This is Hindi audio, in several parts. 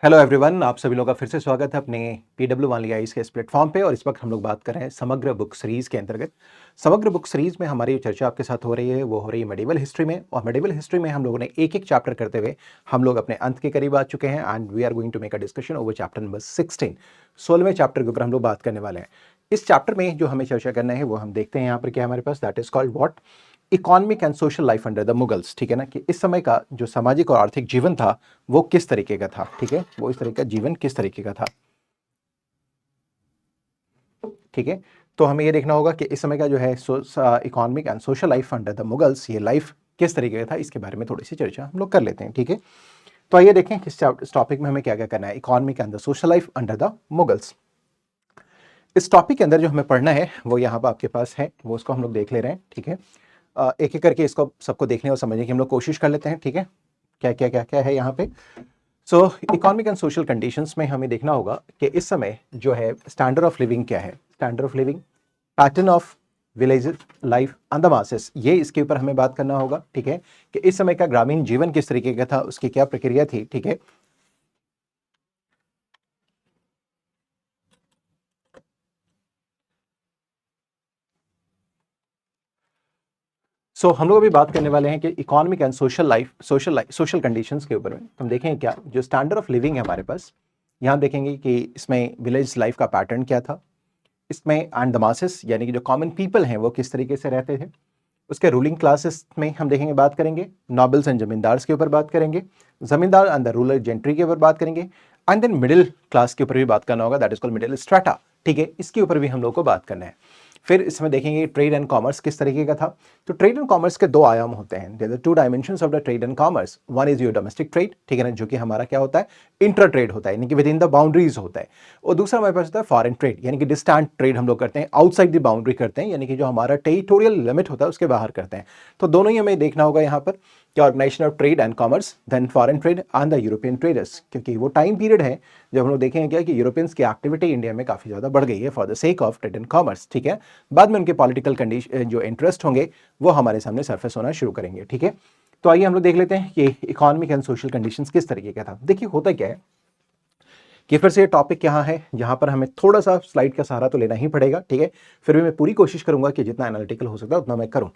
हेलो एवरीवन, आप सभी लोगों का फिर से स्वागत है अपने PW1 के इस प्लेटफॉर्म पे। और इस वक्त हम लोग बात कर रहे हैं समग्र बुक सीरीज़ के अंतर्गत। समग्र बुक सीरीज़ में हमारी जो चर्चा आपके साथ हो रही है वो हो रही है मेडिवल हिस्ट्री में। और मेडिवल हिस्ट्री में हम लोगों ने एक एक चैप्टर करते हुए हम लोग अपने अंत के करीब आ चुके हैं and we are going to make a discussion over chapter number 16। 16वें चैप्टर के ऊपर हम लोग बात करने वाले हैं। इस चैप्टर में जो हमें चर्चा करना है वो हम देखते हैं यहाँ पर क्या हमारे पास, that is called what economic and social life under the Mughals. ठीक है ना, कि इस समय का जो सामाजिक और आर्थिक जीवन था वो किस तरीके का था। ठीक है, वो इस तरह का जीवन किस तरीके का था। ठीक है, तो हमें ये देखना होगा कि इस समय का जो है economic and social life under the Mughals, ये लाइफ किस तरीके का था, इसके बारे में थोड़ी सी चर्चा हम लोग कर लेते हैं। ठीक है, तो आइए देखें कि इस टॉपिक में हमें क्या क्या करना है। Economic and the social life under the Mughals, इस टॉपिक के अंदर जो हमें पढ़ना है वो यहाँ पर आपके पास है, वो उसको हम लोग देख ले रहे हैं। ठीक है, एक एक करके इसको सबको देखने और समझने की हम लोग कोशिश कर लेते हैं। ठीक है, क्या क्या क्या क्या है यहाँ पे। सो इकोनॉमिक एंड सोशल कंडीशंस में हमें देखना होगा कि इस समय जो है स्टैंडर्ड ऑफ लिविंग क्या है, standard of living, pattern of village life and the masses, ये इसके ऊपर हमें बात करना होगा। ठीक है, कि इस समय का ग्रामीण जीवन किस तरीके का था, उसकी क्या प्रक्रिया थी। ठीक है, हम लोग अभी बात करने वाले हैं कि इकोनॉमिक एंड सोशल कंडीशंस के ऊपर में। हम देखें क्या जो स्टैंडर्ड ऑफ लिविंग है हमारे पास, यहाँ देखेंगे कि इसमें विलेज लाइफ का पैटर्न क्या था, इसमें एंड द मासेस यानी कि जो कॉमन पीपल हैं वो किस तरीके से रहते थे। उसके रूलिंग क्लासेस में हम देखेंगे, बात करेंगे नॉबल्स एंड जमींदार्स के ऊपर बात करेंगे, जमींदार एंड द रूरल जेंट्री के ऊपर बात करेंगे, एंड देन मिडिल क्लास के ऊपर भी बात करना होगा, that is called middle strata. ठीक है, इसके ऊपर भी हम लोग को बात करना है। फिर इसमें देखेंगे ट्रेड एंड कॉमर्स किस तरीके का था। तो ट्रेड एंड कॉमर्स के दो आयाम होते हैं, there are two dimensions of the trade and commerce. One is your domestic trade, ठीक है ना, जो कि हमारा क्या होता है, इंटर ट्रेड होता है, यानी कि विद इन द बाउंड्रीज होता है। और दूसरा हमारे पास होता है फॉरेन ट्रेड, यानी कि डिस्टेंट ट्रेड हम लोग करते हैं, आउटसाइड द बाउंड्री करते हैं, यानी कि जो हमारा टेरिटोरियल लिमिट होता है उसके बाहर करते हैं। तो दोनों ही हमें देखना होगा यहाँ पर कि organisation of trade and commerce, then foreign trade and the European traders, क्योंकि वो टाइम पीरियड है जब हम लोग देखेंगे क्या कि यूरोपियंस की एक्टिविटी इंडिया में काफ़ी ज़्यादा बढ़ गई है for the sake of trade and commerce. ठीक है, बाद में उनके पॉलिटिकल कंडीशन जो इंटरेस्ट होंगे वो हमारे सामने सरफेस होना शुरू करेंगे। ठीक है, तो आइए हम लोग देख लेते हैं कि इकोनॉमिक एंड सोशल कंडीशंस किस तरीके का था। देखिए होता क्या है कि फिर से ये टॉपिक यहाँ है जहाँ पर हमें थोड़ा सा स्लाइड का सहारा तो लेना ही पड़ेगा। ठीक है, फिर भी मैं पूरी कोशिश करूंगा कि जितना एनालिटिकल हो सकता है उतना मैं करूं।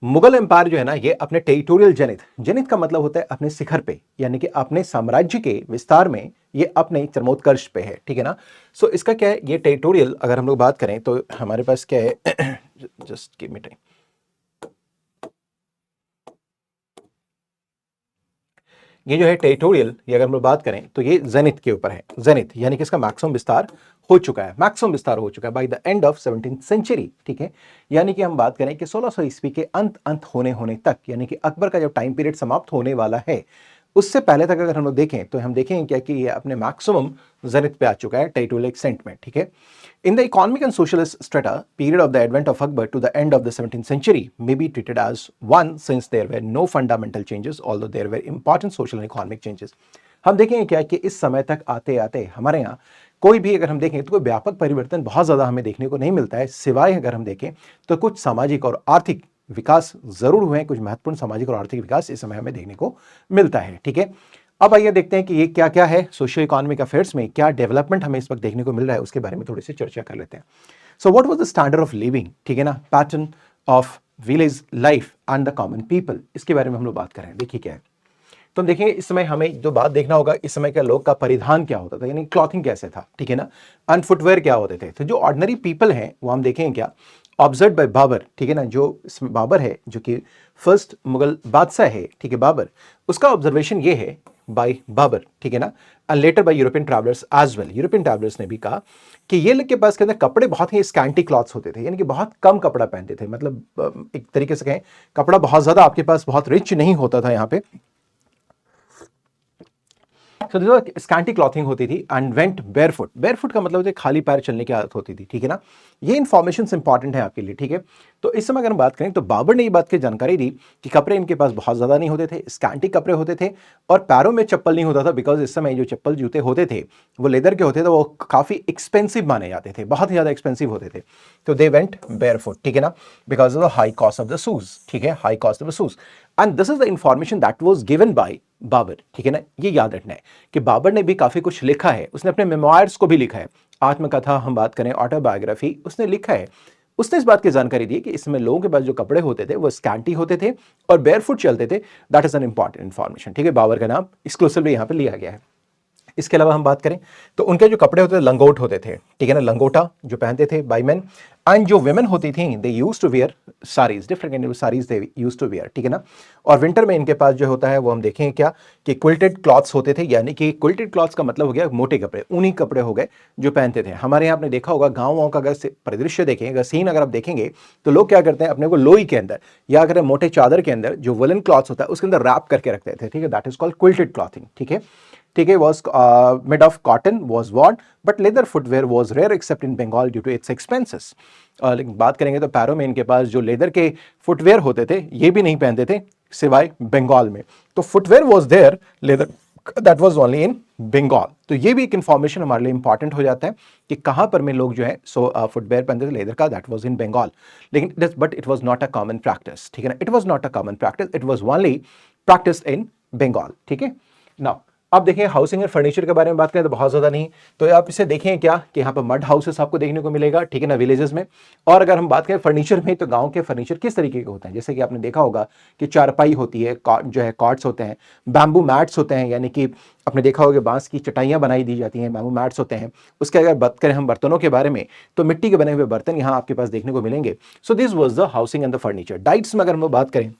मुगल एम्पायर जो है ना, ये अपने टेरिटोरियल जनित, जनित का मतलब होता है अपने शिखर पे, यानी कि अपने साम्राज्य के विस्तार में ये अपने चरमोत्कर्ष पे है। ठीक है ना, इसका क्या है, ये टेरिटोरियल अगर हम लोग बात करें तो हमारे पास क्या है, जस्ट गिव मी टाइम। ये जो है टेरिटोरियल, ये अगर हम लोग बात करें तो ये जेनिथ के ऊपर है। जेनिथ यानी कि इसका मैक्सिमम विस्तार हो चुका है, मैक्सिमम विस्तार हो चुका है by the end of 17th century. ठीक है, यानी कि हम बात करें कि 1600 ईस्वी के अंत होने होने तक, यानी कि अकबर का जब टाइम पीरियड समाप्त होने वाला है उससे पहले तक अगर हम लोग देखें तो हम देखेंगे क्या कि ये अपने मैक्सिमम जेनिथ पे आ चुका है टेरिटोरियल एक्सटेंट में। ठीक है, in the economic and socialist strata period of the advent of Akbar to the end of the 17th century may be treated as one, since there were no fundamental changes although there were important social and economic changes। हम देखेंगे क्या कि इस समय तक आते आते हमारे यहाँ कोई भी अगर हम देखें तो कोई व्यापक परिवर्तन बहुत ज़्यादा हमें देखने को नहीं मिलता है, सिवाय अगर हम देखें तो कुछ सामाजिक और आर्थिक विकास जरूर हुए हैं, कुछ महत्वपूर्ण सामाजिक और आर्थिक विकास इस समय हमें देखने को मिलता है। ठीक है, अब आइए देखते हैं कि ये क्या क्या है, सोशियो इकोनॉमिक अफेयर्स में क्या डेवलपमेंट हमें इस वक्त देखने को मिल रहा है, उसके बारे में थोड़ी सी चर्चा कर लेते हैं। So what was the standard of living, ठीक है ना, pattern of village life and the common people, इसके बारे में हम लोग बात कर रहे हैं। देखिए क्या है, तो देखिए इस समय हमें जो बात देखना होगा, इस समय का लोग का परिधान क्या होता था, यानी क्लॉथिंग कैसे था। ठीक है ना, एंड फुटवेयर क्या होते थे। तो जो ऑर्डिनरी पीपल हैं वो हम देखेंगे क्या, ऑब्जर्व बाय बाबर। ठीक है ना, जो इसमें बाबर है जो कि फर्स्ट मुगल बादशाह है, ठीक है बाबर, उसका ऑब्जर्वेशन ये है बाय बाबर। ठीक है ना, and later by European travellers as well, European travellers ने भी कहा कि ये लोग के पास के अंदर कपड़े बहुत ही स्कैंटी क्लॉथ्स होते थे, यानी कि बहुत कम कपड़ा पहनते थे, मतलब एक तरीके से कहें कपड़ा बहुत ज्यादा आपके पास बहुत रिच नहीं होता था यहाँ पे। सो दिस स्कैंटी क्लॉथिंग होती थी एंड वेंट बेयरफुट, बेयरफुट का मतलब होता है खाली पैर चलने की आदत होती थी। ठीक है ना, ये इन्फॉर्मेशन इंपॉर्टेंट है आपके लिए, ठीक है। तो इस समय अगर हम बात करें तो बाबर ने ये बात की जानकारी दी कि कपड़े इनके पास बहुत ज़्यादा नहीं होते थे, स्कैंटी कपड़े होते थे और पैरों में चप्पल नहीं होता था, बिकॉज इस समय जो चप्पल जूते होते थे वो लेदर के होते थे, वो काफ़ी एक्सपेंसिव माने जाते थे, बहुत ही ज़्यादा एक्सपेंसिव होते थे। तो दे वेंट बेयरफुट, ठीक है ना, because of the high cost of the shoes, ठीक है, high cost of the shoes. And this is the information that was given by Babur, ठीक है ना। ये याद रखना है कि बाबर ने भी काफ़ी कुछ लिखा है, उसने अपने मेमोयर्स को भी लिखा है, आत्मकथा हम बात करें, ऑटोबायोग्राफी, उसने लिखा है। उसने इस बात की जानकारी दी कि इसमें लोगों के पास जो कपड़े होते थे वो स्कैंटी होते थे और बेयरफुट चलते थे। That is an important information, ठीक है। बाबर का नाम एक्सक्लूसिवली यहाँ पे लिया गया है। इसके अलावा हम बात करें तो उनके जो कपड़े होते थे लंगोट होते थे, ठीक है ना, लंगोटा जो पहनते थे बाय मेन। एंड जो वेमेन होती थी they used to wear saris, different kind of saris they used to wear, ठीक है ना। और विंटर में इनके पास जो होता है वो हम देखें क्या कि क्विल्टेड क्लॉथ्स होते थे, यानी कि क्विल्टेड क्लॉथ्स का मतलब हो गया मोटे कपड़े, ऊनी कपड़े हो गए जो पहनते थे। हमारे यहाँ आपने देखा होगा गाँव का अगर परिदृश्य देखें, अगर सीन अगर आप देखेंगे तो लोग क्या करते हैं अपने को लोई के अंदर या अगर मोटे चादर के अंदर जो वुलन क्लॉथ्स होता है उसके अंदर रैप करके रखते थे, ठीक है। That is called quilted clothing, ठीक है, ठीक है। was made of cotton, was worn, but leather footwear was rare except in Bengal due to its expenses. लेकिन बात करेंगे तो पैरों में इनके पास जो लेदर के फुटवेयर होते थे ये भी नहीं पहनते थे सिवाय बंगाल में। तो footwear was there, leather that was only in Bengal. तो ये भी एक इंफॉर्मेशन हमारे लिए इंपॉर्टेंट हो जाता है कि कहाँ पर में लोग जो है फुटवेयर पहनते थे लेदर का, दैट वॉज इन बंगाल। लेकिन but it was not a common practice, ठीक है ना, it was not a common practice, it was only practice in Bengal, ठीक है। नाउ अब देखें हाउसिंग एंड फर्नीचर के बारे में बात करें तो बहुत ज़्यादा नहीं, तो आप इसे देखें क्या कि यहाँ पर मड हाउसेस आपको देखने को मिलेगा, ठीक है ना, विलेजेस में। और अगर हम बात करें फर्नीचर में तो गांव के फर्नीचर किस तरीके के होते हैं, जैसे कि आपने देखा होगा कि चारपाई होती है, जो है कॉट्स होते हैं, बैम्बू मैट्स होते हैं, यानी कि आपने देखा होगा बांस की चटाइयाँ बनाई दी जाती हैं, बैम्बू मैट्स होते हैं। उसके अगर बात करें हम बर्तनों के बारे में तो मिट्टी के बने हुए बर्तन यहाँ आपके पास देखने को मिलेंगे। So this was the housing and the furniture. Diets में अगर हम बात करें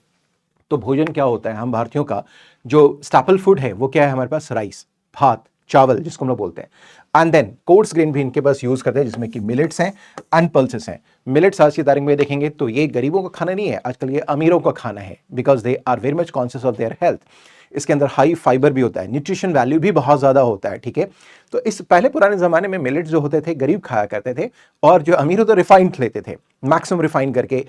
तो भोजन क्या होता है, हम भारतीयों का जो स्टैपल फूड है वो क्या है हमारे पास, राइस, भात, चावल जिसको हम लोग बोलते हैं। एंड देन कोर्स ग्रेन भी इनके पास यूज करते हैं जिसमें कि मिलेट्स हैं एंड पल्सेस हैं। मिलेट्स आज की तारीख में देखेंगे तो ये गरीबों का खाना नहीं है, आजकल ये अमीरों का खाना है, because they are very much conscious of their health. इसके अंदर हाई फाइबर भी होता है, न्यूट्रिशन वैल्यू भी बहुत ज़्यादा होता है, ठीक है। तो इस पहले पुराने ज़माने में मिलेट्स जो होते थे गरीब खाया करते थे और जो अमीर होते रिफाइंड लेते थे, मैक्सिमम रिफाइन करके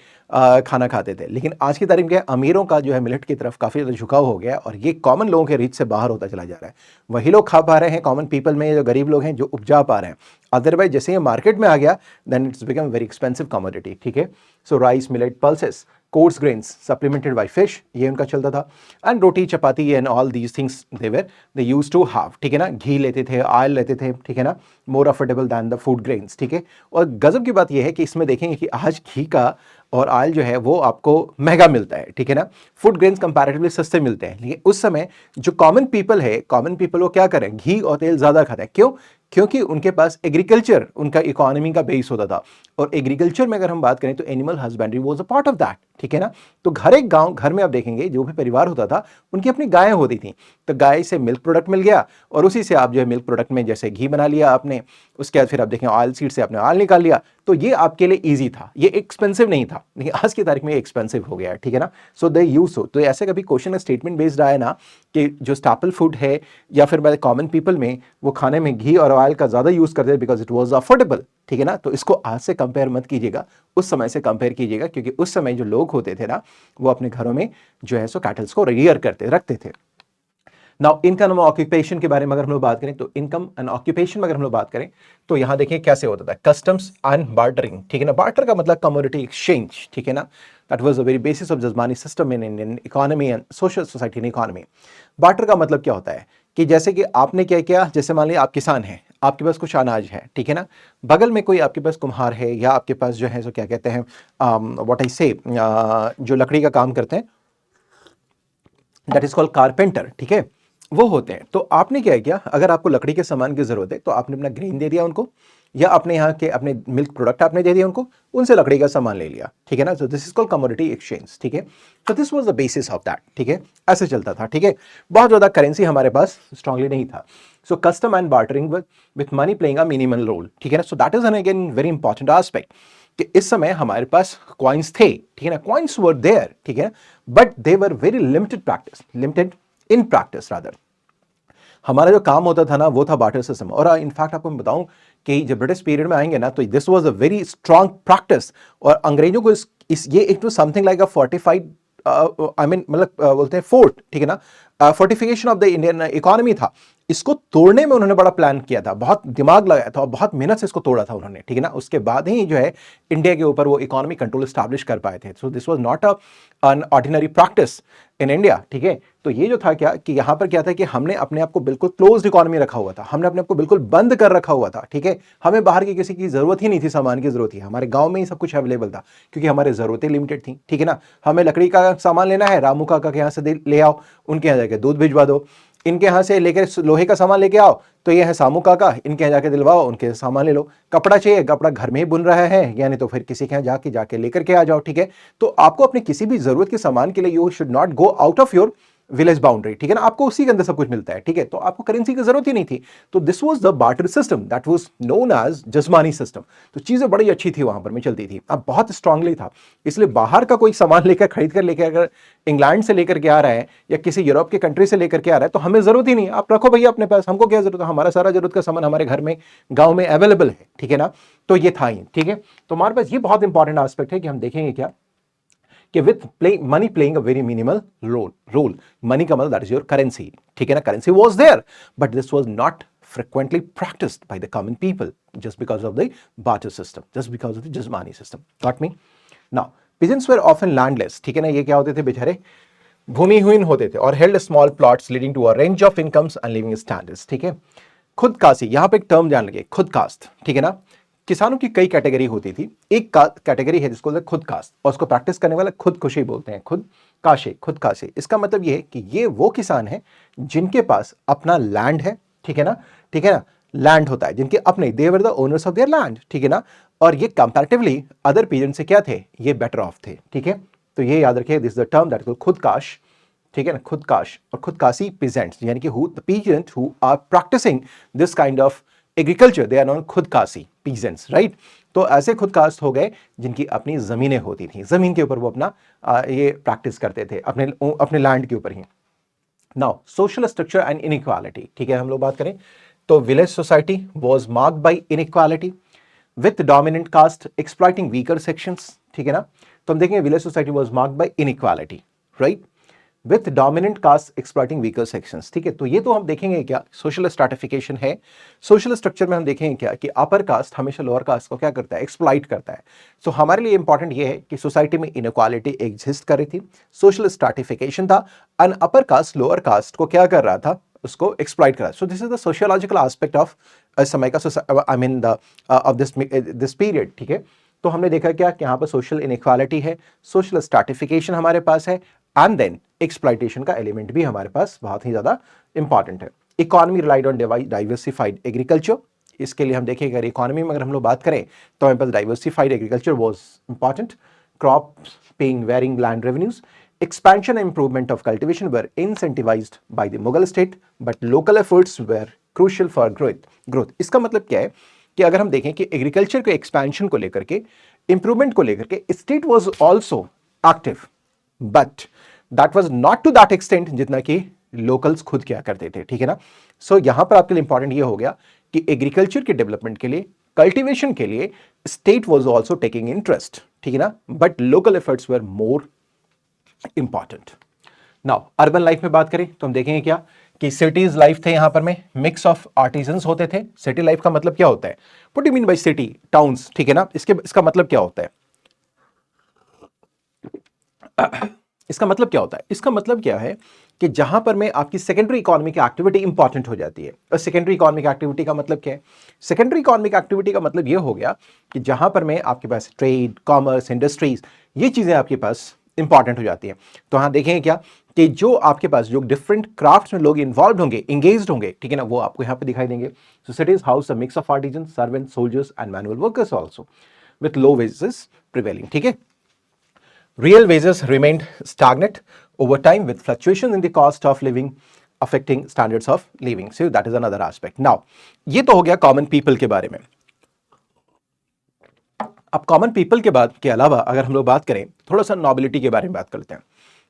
खाना खाते थे। लेकिन आज की तारीख में अमीरों का जो है मिलेट की तरफ काफ़ी ज़्यादा झुकाव हो गया और ये कॉमन लोगों के रीच से बाहर होता चला जा रहा है। वही लोग खा पा रहे हैं कॉमन पीपल में, जो गरीब लोग हैं जो उपजा पा रहे हैं। अदरवाइज जैसे ये मार्केट में आ गया then it's become very expensive commodity, ठीक है। So rice, millet, pulses, coarse grains supplemented by fish, ये उनका चलता था। And roti, chapati and all these things they use to have, ठीक है ना। घी लेते थे, ऑयल लेते थे, ठीक है ना, more affordable than the food grains, ठीक है। और गजब की बात यह है कि इसमें देखेंगे कि आज घी का और ऑयल जो है वो आपको महंगा मिलता है, ठीक है ना। फूड ग्रेन्स कंपैरेटिवली सस्ते मिलते हैं, लेकिन उस समय जो कॉमन पीपल है, कॉमन पीपल वो क्या करें, घी और तेल ज़्यादा खाते हैं। क्यों? क्योंकि उनके पास एग्रीकल्चर उनका इकोनॉमी का बेस होता था। और एग्रीकल्चर में अगर हम बात करें तो animal husbandry was a part of that, ठीक है ना। तो एक गांव घर में आप देखेंगे जो भी परिवार होता था उनकी अपनी गायें होती थी, तो गाय से मिल्क प्रोडक्ट मिल गया और उसी से आप जो है मिल्क प्रोडक्ट में जैसे घी बना लिया आपने, उसके बाद फिर आप देखें ऑयल सीड से आपने ऑयल निकाल लिया, तो ये आपके लिए ईजी था, ये एक्सपेंसिव नहीं था। लेकिन आज की तारीख में एक्सपेंसिव हो गया है, ठीक है ना। सो दे यूज तो ऐसे कभी क्वेश्चन स्टेटमेंट बेस्ड आया ना कि जो स्टैपल फूड है या फिर बाय कॉमन पीपल में वो खाने में घी और ऑयल का ज़्यादा यूज़ करते हैं बिकॉज इट वॉज अफोर्डेबल, ठीक है ना। तो इसको आज से कंपेयर मत कीजिएगा, उस समय से कंपेयर कीजिएगा, क्योंकि उस समय जो लोग होते थे ना वो अपने घरों में जो है सो कैटल्स को रियर रखते थे। नाउ इनकम ऑक्यूपेशन के बारे में अगर हम लोग बात करें तो इनकम एंड ऑक्यूपेशन में अगर हम लोग बात करें तो यहां देखिए कैसे होता था, कस्टम्स एंड बार्टरिंग, ठीक है ना। बार्टर का मतलब कमोडिटी एक्सचेंज, ठीक है ना। That was the very basis of jajmani system in Indian economy and social society in economy. Barter का मतलब क्या होता है कि जैसे कि आपने क्या किया, जैसे मान लिया आप किसान हैं, आपके पास कुछ अनाज है, ठीक है ना, बगल में कोई आपके पास कुम्हार है या आपके पास जो है सो क्या कहते हैं व्हाट आई से जो लकड़ी का काम करते हैं, दैट इज कॉल्ड कारपेंटर, ठीक है, वो होते हैं। तो आपने क्या किया, अगर आपको लकड़ी के सामान की जरूरत है तो आपने अपना ग्रेन दे दिया उनको, या अपने यहाँ के अपने मिल्क प्रोडक्ट आपने दे दिया उनको, उनसे लकड़ी का सामान ले लिया, ठीक है ना। So this is called commodity exchange, ठीक है। तो this was the basis of that, ठीक है, ऐसे चलता था, ठीक है। बहुत ज्यादा करेंसी हमारे पास स्ट्रांगली नहीं था। So custom and bartering with money playing a minimal role, ठीक है ना। So that is an again very important aspect कि इस समय हमारे पास कॉइन्स थे, ठीक है ना, कॉइन्स वर देयर, ठीक है, but they were very limited in practice rather. हमारा जो काम होता था ना वो था बार्टर सिस्टम। और इनफैक्ट आपको मैं बताऊं कि जब ब्रिटिश पीरियड में आएंगे ना, तो this was a very strong practice, और अंग्रेजों को इस ये एक to something like a fortified, I mean मतलब बोलते हैं फोर्ट, ठीक है ना, fortification of the Indian economy था। इसको तोड़ने में उन्होंने बड़ा प्लान किया था, बहुत दिमाग लगाया था और बहुत मेहनत से इसको तोड़ा था उन्होंने, ठीक है ना। उसके बाद ही जो है इंडिया के ऊपर वो इकोनॉमी कंट्रोल स्टैब्लिश कर पाए थे। So this was not an ordinary practice in India, ठीक है। तो ये जो था क्या कि यहां पर क्या था कि हमने अपने आप को बिल्कुल क्लोज्ड इकोनॉमी रखा हुआ था, हमने अपने आप को बिल्कुल बंद कर रखा हुआ था, ठीक है। हमें बाहर की किसी की जरूरत ही नहीं थी, सामान की जरूरत ही हमारे गांव में ही सब कुछ अवेलेबल था, क्योंकि हमारी जरूरतें लिमिटेड थी, ठीक है ना। हमें लकड़ी का सामान लेना है, रामू काका के यहाँ से ले आओ, उनके यहाँ जाके दूध भिजवा दो। इनके यहाँ से लेकर लोहे का सामान लेके आओ, तो ये है सामू काका, इनके यहाँ जाके दिलवाओ, उनके सामान ले लो। कपड़ा चाहिए, कपड़ा घर में ही बुन रहा है, यानी तो फिर किसी के यहाँ जाके जाके लेकर के आ जाओ, ठीक है। तो आपको अपने किसी भी जरूरत के सामान के लिए you should not go out of your village boundary, ठीक है ना। आपको उसी के अंदर सब कुछ मिलता है, ठीक है। तो आपको करेंसी की जरूरत ही नहीं थी। तो this was the barter system that was known as jajmani system. तो चीजें बड़ी अच्छी थी वहां पर में चलती थी, अब बहुत स्ट्रांगली था। इसलिए बाहर का कोई सामान लेकर खरीद कर लेकर अगर इंग्लैंड से लेकर के आ रहा है या किसी यूरोप के कंट्री से लेकर के आ रहा है, तो हमें जरूरत ही नहीं, आप रखो भैया अपने पास, हमको क्या जरूरत है, हमारा सारा जरूरत का सामान हमारे घर में गांव में अवेलेबल है, ठीक है ना। तो ये था ही, ठीक है। तो हमारे पास ये बहुत इंपॉर्टेंट एस्पेक्ट है कि हम देखेंगे क्या कि with money playing a very minimal role. Money का मतलब दैट इज योर करेंसी, ठीक है ना। Currency was there, but this was not frequently practiced by the common people just because of the barter system, just because of the Jismani system. Got me? Now, peasants were often landless, ठीक है ना। ये क्या होते थे बेचारे, भूमिहीन होते थे, और held small plots leading to a range of incomes and living standards, ठीक है। खुद काशी, यहां पे एक टर्म जान लगे, खुद कास्ट, ठीक है ना। किसानों की कई कैटेगरी होती थी, एक कैटेगरी है जिसको खुद कास्ट, और उसको प्रैक्टिस करने वाला खुद खुशी बोलते हैं, खुद काशे, खुद काशे। इसका मतलब ये है कि ये वो किसान है जिनके पास अपना लैंड है, ठीक है ना, ठीक है ना। लैंड होता है जिनके अपने, they were the owners of their land, ठीक है ना। और ये कंपैरेटिवली अदर पीजेंट से क्या थे, ये बेटर ऑफ थे, ठीक है। तो ये याद रखिए, दिस द टर्म दैट खुद काश, ठीक है ना, खुद काश और खुद काशी पीजेंट्स, यानी कि who the peasant who are practising this kind of agriculture, they are non खुद काशी पीजेंट्स, राइट। तो ऐसे खुद कास्ट हो गए जिनकी अपनी जमीनें होती थी, जमीन के ऊपर वो अपना ये प्रैक्टिस करते थे, अपने लैंड के ऊपर ही। Now social structure and inequality, ठीक है, हम लोग बात करें तो village society was marked by inequality with dominant caste exploiting weaker sections, ठीक है ना। तो हम देखेंगे village society was marked by inequality, right, with dominant caste exploiting weaker sections, ठीक है। तो ये तो हम देखेंगे क्या सोशल स्ट्रैटिफिकेशन है। सोशल स्ट्रक्चर में हम देखेंगे क्या कि अपर कास्ट हमेशा लोअर कास्ट को क्या करता है, एक्सप्लॉइट करता है। सो हमारे लिए इंपॉर्टेंट ये है कि सोसाइटी में इनइक्वालिटी एग्जिस्ट कर रही थी, सोशल स्ट्रैटिफिकेशन था, and upper caste lower caste को क्या कर रहा था, उसको एक्सप्लॉइट कर रहा है। सो this is the sociological aspect of समय का, I mean the of this period, ठीक है। तो हमने देखा क्या कि यहाँ पर सोशल इनइक्वालिटी है, सोशल स्ट्रैटिफिकेशन हमारे पास है, एंड देन एक्सप्लॉइटेशन का एलिमेंट भी हमारे पास बहुत ही ज्यादा इंपॉर्टेंट है। Economy relied on diversified agriculture, इसके लिए हम देखें अगर इकोनॉमी में अगर हम लोग बात करें तो हमारे पास diversified agriculture was important, crops paying varying land revenues, expansion and improvement of cultivation were incentivized by the Mughal state, but local efforts were crucial for growth. इसका मतलब क्या है कि अगर हम देखें कि एग्रीकल्चर के एक्सपेंशन को लेकर के, इंप्रूवमेंट को लेकर के state was also active, but that was not to that extent जितना कि लोकल्स खुद क्या करते थे, ठीक है ना। सो यहां पर आपके लिए इंपॉर्टेंट ये हो गया कि एग्रीकल्चर के डेवलपमेंट के लिए, कल्टीवेशन के लिए state was also taking interest, ठीक है ना, but local efforts were more important. Now urban life में बात करें तो हम देखेंगे क्या कि सिटीज लाइफ थे, यहां पर में मिक्स ऑफ आर्टिजन्स होते थे। सिटी लाइफ का मतलब क्या होता है, what do mean by city, towns, ठीक है ना। इसका मतलब क्या होता है, इसका मतलब क्या होता है, इसका मतलब क्या है कि जहां पर में आपकी सेकेंडरी इकोनॉमिक एक्टिविटी इंपॉर्टेंट हो जाती है। और सेकेंडरी इकोनॉमिक एक्टिविटी का मतलब क्या है, सेकेंडरी इकोनॉमिक एक्टिविटी का मतलब यह हो गया कि जहां पर में आपके पास ट्रेड, कॉमर्स, इंडस्ट्रीज, ये चीजें आपके पास इंपॉर्टेंट हो जाती है। तो हाँ देखेंगे क्या कि जो आपके पास जो डिफरेंट क्राफ्ट्स में लोग इन्वॉल्व होंगे, एंगेज्ड होंगे, ठीक है ना, वो आपको यहाँ पे दिखाई देंगे। So cities house a mix of artisan, servant, soldiers and manual workers also with low wages prevailing, ठीक है। Real wages remained stagnant over time with fluctuations in the cost of living affecting standards of living. So that is another aspect. Now, ये तो हो गया कॉमन पीपल के बारे में। अब कॉमन पीपल के बाद के अलावा अगर हम लोग बात करें थोड़ा सा नॉबिलिटी के बारे में बात करते हैं।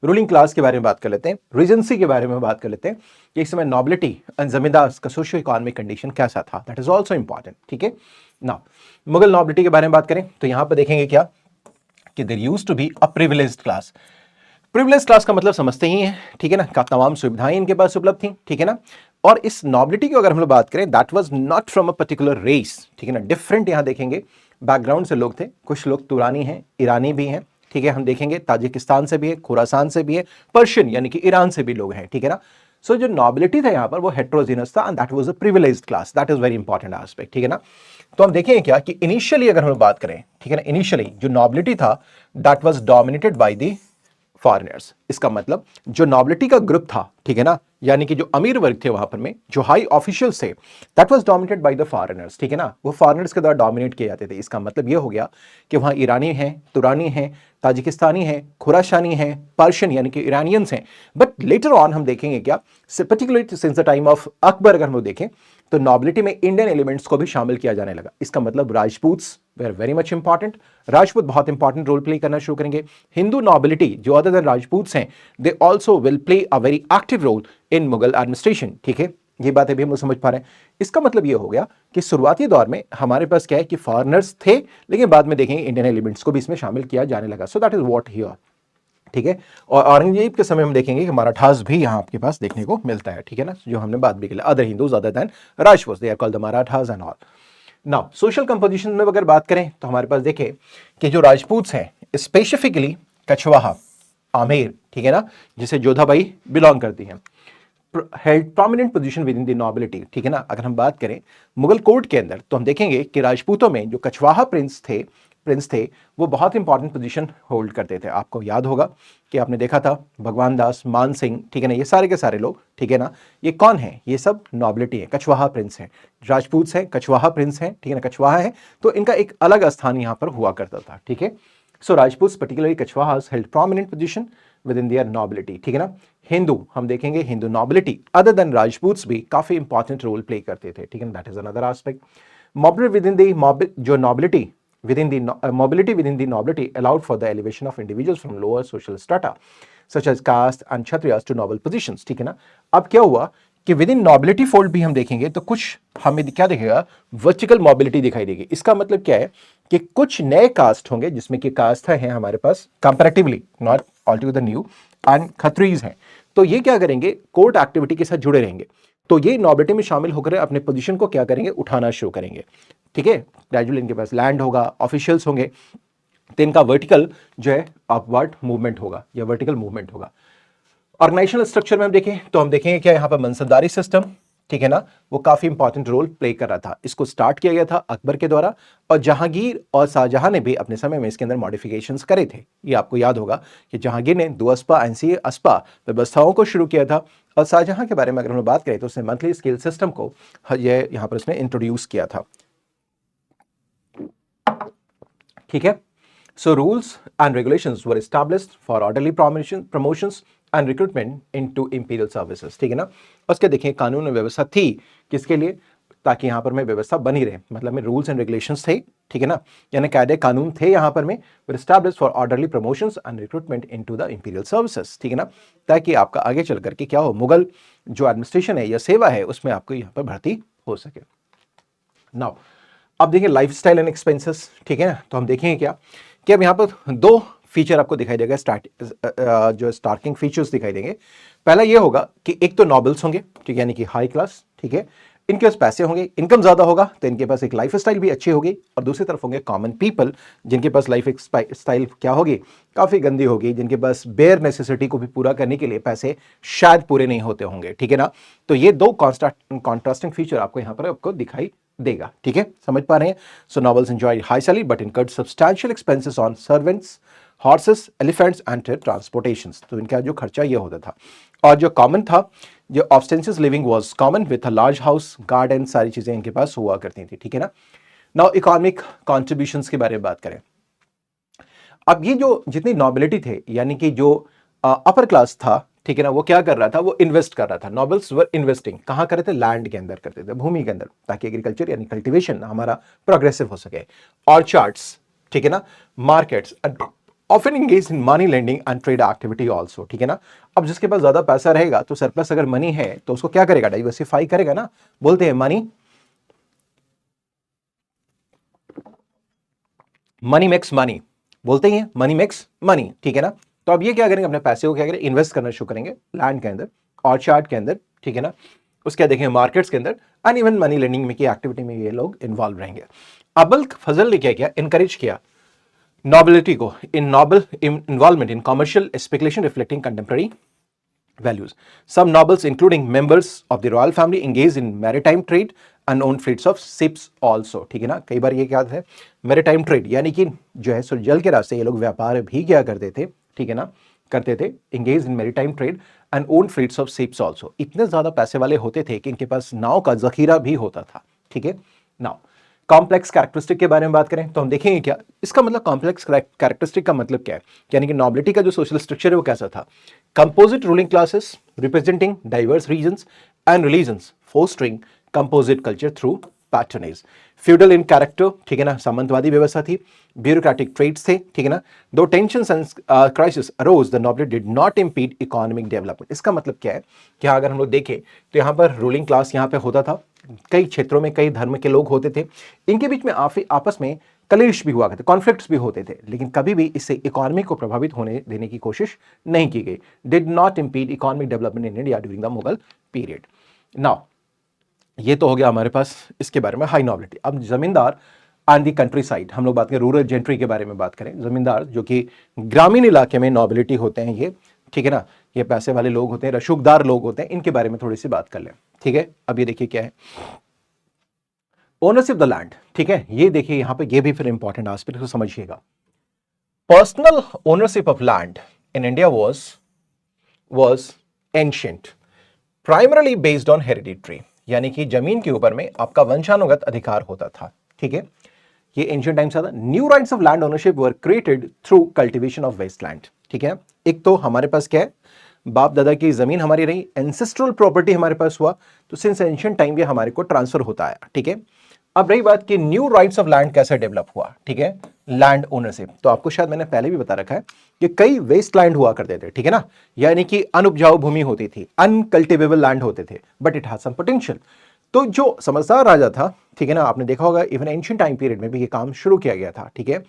रूलिंग क्लास के बारे में बात कर लेते हैं, रीजेंसी के बारे में बात कर लेते हैं कि इस समय नॉबिलिटी एंड जमींदार का सोशियो इकोनॉमिक कंडीशन कैसा था, दैट इज ऑल्सो इंपॉर्टेंट। ठीक है ना, मुगल नॉबिलिटी के बारे में बात करें तो यहां पर देखेंगे क्या कि there used to be a privileged class. Privilege class का मतलब समझते ही हैं, ठीक है ना, का तमाम सुविधाएं इनके पास उपलब्ध थी, ठीक है ना। और इस नॉबिलिटी की अगर हम लोग बात करें, that was not from a particular race, ठीक है ना, डिफरेंट यहां देखेंगे बैकग्राउंड से लोग थे, कुछ लोग तुरानी हैं, ईरानी भी हैं, ठीक है, हम देखेंगे ताजिकिस्तान से भी है, खुरासान से भी है, पर्शियन यानी कि ईरान से भी लोग हैं, ठीक है ना। सो जो नॉबिलिटी था यहां पर वो हेट्रोजीनस था, and that was a privileged class, that is very important aspect, ठीक है ना। तो हम देखेंगे क्या कि इनिशियली अगर हम बात करें, ठीक है ना, इनिशियली जो नॉबिलिटी था that was dominated by the foreigners. इसका मतलब जो नॉबिलिटी का ग्रुप था, ठीक है ना, यानी कि जो अमीर वर्ग थे वहां पर में, जो हाई ऑफिशियल्स थे, that was dominated by the foreigners, ठीक है ना, वो फॉरेनर्स के द्वारा डोमिनेट किए जाते थे। इसका मतलब ये हो गया कि वहां ईरानी हैं, तुरानी हैं, ताजिकिस्तानी हैं, खुरासानी हैं, पर्शियन यानी कि ईरानियंस हैं। बट लेटर ऑन हम देखेंगे क्या, particularly since the time of Akbar अगर हम लोग देखें तो नॉबिलिटी में इंडियन एलिमेंट्स को भी शामिल किया जाने लगा। इसका मतलब Rajputs were very much important, Rajput बहुत इंपॉर्टेंट रोल प्ले करना शुरू करेंगे। हिंदू नॉबिलिटी जो अदर देन राजपूत्स हैं, they also will play a very active role in Mughal administration, ठीक है, ये बातें भी हम लोग समझ पा रहे हैं। इसका मतलब ये हो गया कि शुरुआती दौर में हमारे पास क्या है कि फॉरेनर्स थे, लेकिन बाद में देखेंगे इंडियन एलिमेंट्स को भी इसमें शामिल किया जाने लगा। सो दैट इज व्हाट हियर, ठीक है। और औरंगजेब के समय हम देखेंगे कि मराठास भी यहाँ आपके पास देखने को मिलता है, ठीक है ना, जो हमने बात भी की, other Hindus other than Rajput, they are called the Marathas and all. Now social composition में अगर बात करें तो हमारे पास देखें कि जो राजपूत्स हैं स्पेसिफिकली कछवाहा, आमेर, ठीक है ना, जिसे जोधाबाई बिलोंग करती हैं, held prominent position within the nobility, ठीक है ना। अगर हम बात करें मुगल कोर्ट के अंदर तो हम देखेंगे कि राजपूतों में जो कछवाहा प्रिंस थे वो बहुत इंपॉर्टेंट पोजीशन होल्ड करते थे। आपको याद होगा कि आपने देखा था भगवान दास, मान सिंह, ठीक है ना, ये सारे के सारे लोग, ठीक है ना, ये कौन है, ये सब नॉबिलिटी है, कछवाहा प्रिंस हैं, राजपूत हैं, कछवाहा प्रिंस हैं, ठीक है ना, कछवाहा है तो इनका एक अलग स्थान यहां पर हुआ करता था, ठीक है। So Rajput particularly Kachhwahas held prominent position within their nobility, ठीक है ना। हिंदू हम देखेंगे, Hindu nobility other than Rajputs भी काफी इंपॉर्टेंट रोल प्ले करते थे, ठीक है, that is another aspect. Mobility within the जो nobility within the mobility within the nobility allowed for the elevation of individuals from lower social strata such as caste and kshatriyas to noble positions, ठीक है ना। अब क्या हुआ कि विद इन नॉबिलिटी फोल्ड भी हम देखेंगे तो कुछ हमें क्या दिखेगा, वर्टिकल मोबिलिटी दिखाई देगी। इसका मतलब क्या है कि कुछ नए कास्ट होंगे जिसमें कि कास्ट है हमारे पास comparatively not altogether new, and Khatris हैं, तो ये क्या करेंगे, कोर्ट एक्टिविटी के साथ जुड़े रहेंगे, तो ये नॉबिलिटी में शामिल होकर अपने पोजीशन को क्या करेंगे, उठाना शुरू करेंगे, ठीक है। ग्रेजुअली इनके पास लैंड होगा, ऑफिशियल्स होंगे, तो इनका वर्टिकल जो है अपवर्ड मूवमेंट होगा या वर्टिकल मूवमेंट होगा। ऑर्गेनाइजेशनल स्ट्रक्चर में हम देखें तो हम देखेंगे क्या यहाँ पर मनसबदारी सिस्टम, ठीक है ना, वो काफी इंपॉर्टेंट रोल प्ले कर रहा था। इसको स्टार्ट किया गया था अकबर के द्वारा, और जहांगीर और शाहजहां ने भी अपने समय में इसके अंदर मॉडिफिकेशंस करे थे। ये आपको याद होगा कि जहांगीर ने दुअस्पा एनसीए अस्पा व्यवस्थाओं को शुरू किया था, और शाहजहां के बारे में अगर हम बात करें तो उसने मंथली स्केल सिस्टम को ये यहाँ पर उसने इंट्रोड्यूस किया था, ठीक है। So rules and regulations were established for orderly promotions and recruitment into imperial services, ठीक है ना। उसके देखिए कानून और व्यवस्था थी किसके लिए, ताकि यहां पर में व्यवस्था बनी रहे, मतलब में रूल्स एंड रेगुलेशंस थे, ठीक है ना, यानी कायदे कानून थे यहां पर में, were established for orderly promotions and recruitment into the imperial services, ठीक है ना, ताकि आपका आगे चल करके क्या हो, मुगल जो एडमिनिस्ट्रेशन है या सेवा है उसमें आपको यहां पर भर्ती हो सके। नाउ अब देखिए लाइफस्टाइल एंड एक्सपेंसेस, ठीक है ना, तो हम देखेंगे क्या कि अब यहाँ पर दो फीचर आपको दिखाई देगा, जो स्टार्किंग फीचर्स दिखाई देंगे। पहला ये होगा कि एक तो नॉबल्स होंगे, ठीक है, यानी कि हाई क्लास, ठीक है, इनके पास पैसे होंगे, इनकम ज्यादा होगा तो इनके पास एक लाइफ स्टाइल भी अच्छी होगी, और दूसरी तरफ होंगे कॉमन पीपल जिनके पास लाइफ स्टाइल क्या होगी, काफी गंदी होगी, जिनके पास बेयर नेसेसिटी को भी पूरा करने के लिए पैसे शायद पूरे नहीं होते होंगे, ठीक है ना। तो ये दो कॉन्ट्रास्टिंग फीचर आपको यहाँ पर आपको दिखाई देगा, ठीक है, समझ पा रहे हैं। So nobles enjoy high salary but incurred substantial expenses on servants, horses, elephants and transportations, तो इनका जो खर्चा ये होता था। और जो कॉमन था, जो ostentatious living was common with a large house, garden, सारी चीजें इनके पास हुआ करती थी, ठीक है ना। नाउ इकोनॉमिक कॉन्ट्रीब्यूशंस के बारे में बात करें। अब ये जो जितनी नॉबिलिटी थे, यानी कि जो अपर क्लास था, ठीक है ना, वो क्या कर रहा था, वो इन्वेस्ट कर रहा था। नॉबल्स वर इन्वेस्टिंग कहां कर रहे थे, लैंड के अंदर करते थे, भूमि के अंदर, ताकि एग्रीकल्चर यानी कल्टीवेशन हमारा प्रोग्रेसिव हो सके। ऑर्चार्ड्स, ठीक है ना, markets, often engage in money lending and trade activity also, ठीक है ना। अब जिसके पास ज्यादा पैसा रहेगा तो सरप्लस अगर मनी है तो उसको क्या करेगा, डाइवर्सिफाई करेगा ना। बोलते हैं मनी मेक्स मनी, बोलते हैं मनी मेक्स मनी, ठीक है ना। तो अब ये क्या करेंगे, अपने पैसे को क्या करेंगे, इन्वेस्ट करना शुरू करेंगे लैंड के अंदर, ऑर्चार्ड के अंदर, ठीक है ना। उसके देखेंगे मार्केट्स के अंदर एंड इवन मनी लेंडिंग में की एक्टिविटी में ये लोग इन्वॉल्व रहेंगे। अबुल फजल ने क्या किया, इनकरेज किया नोबिलिटी को in noble involvement in commercial speculation reflecting contemporary values. Some nobles, including members of the royal family, engaged in maritime trade and owned fleets of ships also. ठीक है ना, कई बार ये क्या है, maritime trade यानी कि जो है सो जल के रास्ते ये लोग व्यापार भी क्या करते थे, ठीक है ना, करते थे, engaged in maritime trade and owned fleets of ships also. इतने ज्यादा पैसे वाले होते थे कि इनके पास नाव का जखीरा भी होता था, ठीक है। नाउ कॉम्प्लेक्स कैरेक्टरिस्टिक के बारे में बात करें तो हम देखेंगे क्या इसका मतलब, कॉम्प्लेक्स कैरेक्टरिस्टिक का मतलब क्या है, यानी कि नॉबिलिटी का जो सोशल स्ट्रक्चर है वो कैसा था। Composite ruling classes representing diverse regions and religions fostering composite culture through patronage. Feudal in character, ठीक है ना, सामंतवादी व्यवस्था थी, ब्यूरोक्रेटिक ट्रेड्स थे, ठीक है ना। Though tensions and crisis arose, the nobility did not impede economic development. इसका मतलब क्या है कि अगर हम लोग देखें तो यहाँ पर रूलिंग क्लास यहाँ पे होता था, कई क्षेत्रों में कई धर्म के लोग होते थे, इनके बीच में आपस में कलेश भी हुआ करते, कॉन्फ्लिक्ट्स भी होते थे, लेकिन कभी भी इससे इकोनॉमी को प्रभावित होने देने की कोशिश नहीं की गई। Did not impede economic development in India during the Mughal period. Now ये तो हो गया हमारे पास इसके बारे में हाई नॉबिलिटी। अब जमींदार एंड दी कंट्री साइड हम लोग बात करें, रूरल जेंट्री के बारे में बात करें। जमींदार जो कि ग्रामीण इलाके में नॉबिलिटी होते हैं ये, ठीक है ना, ये पैसे वाले लोग होते हैं, रसूखदार लोग होते हैं, इनके बारे में थोड़ी सी बात कर लें, ठीक है। अब ये देखिए क्या है, ओनरशिप द लैंड, ठीक है। ये देखिए यहां पे ये भी फिर इंपॉर्टेंट एस्पेक्ट को समझिएगा। Personal ownership of land in India was ancient, primarily based on hereditary, यानी कि जमीन के ऊपर में आपका वंशानुगत अधिकार होता था, ठीक है। ये एंशिएंट टाइम्स था। New rights of land ownership were created through cultivation of wasteland, ठीक है। एक तो हमारे पास क्या है, बाप दादा की जमीन हमारी रही, एंसेस्ट्रल प्रॉपर्टी हमारे पास हुआ, तो सिंस एंशिएंट टाइम ये हमारे को ट्रांसफर होता है, ठीक है। अब रही बात कि न्यू राइट्स ऑफ लैंड कैसे डेवलप हुआ, ठीक है, लैंड ओनरशिप। तो आपको शायद मैंने पहले भी बता रखा है कि कई वेस्ट लैंड हुआ करते थे, ठीक है ना, यानी कि अनुपजाऊ भूमि होती थी, अनकल्टिवेबल लैंड होते थे, but it has some potential. तो जो समझदार राजा था, ठीक है ना, आपने देखा होगा इवन एंशिएंट टाइम पीरियड में भी ये काम शुरू किया गया था, ठीक है,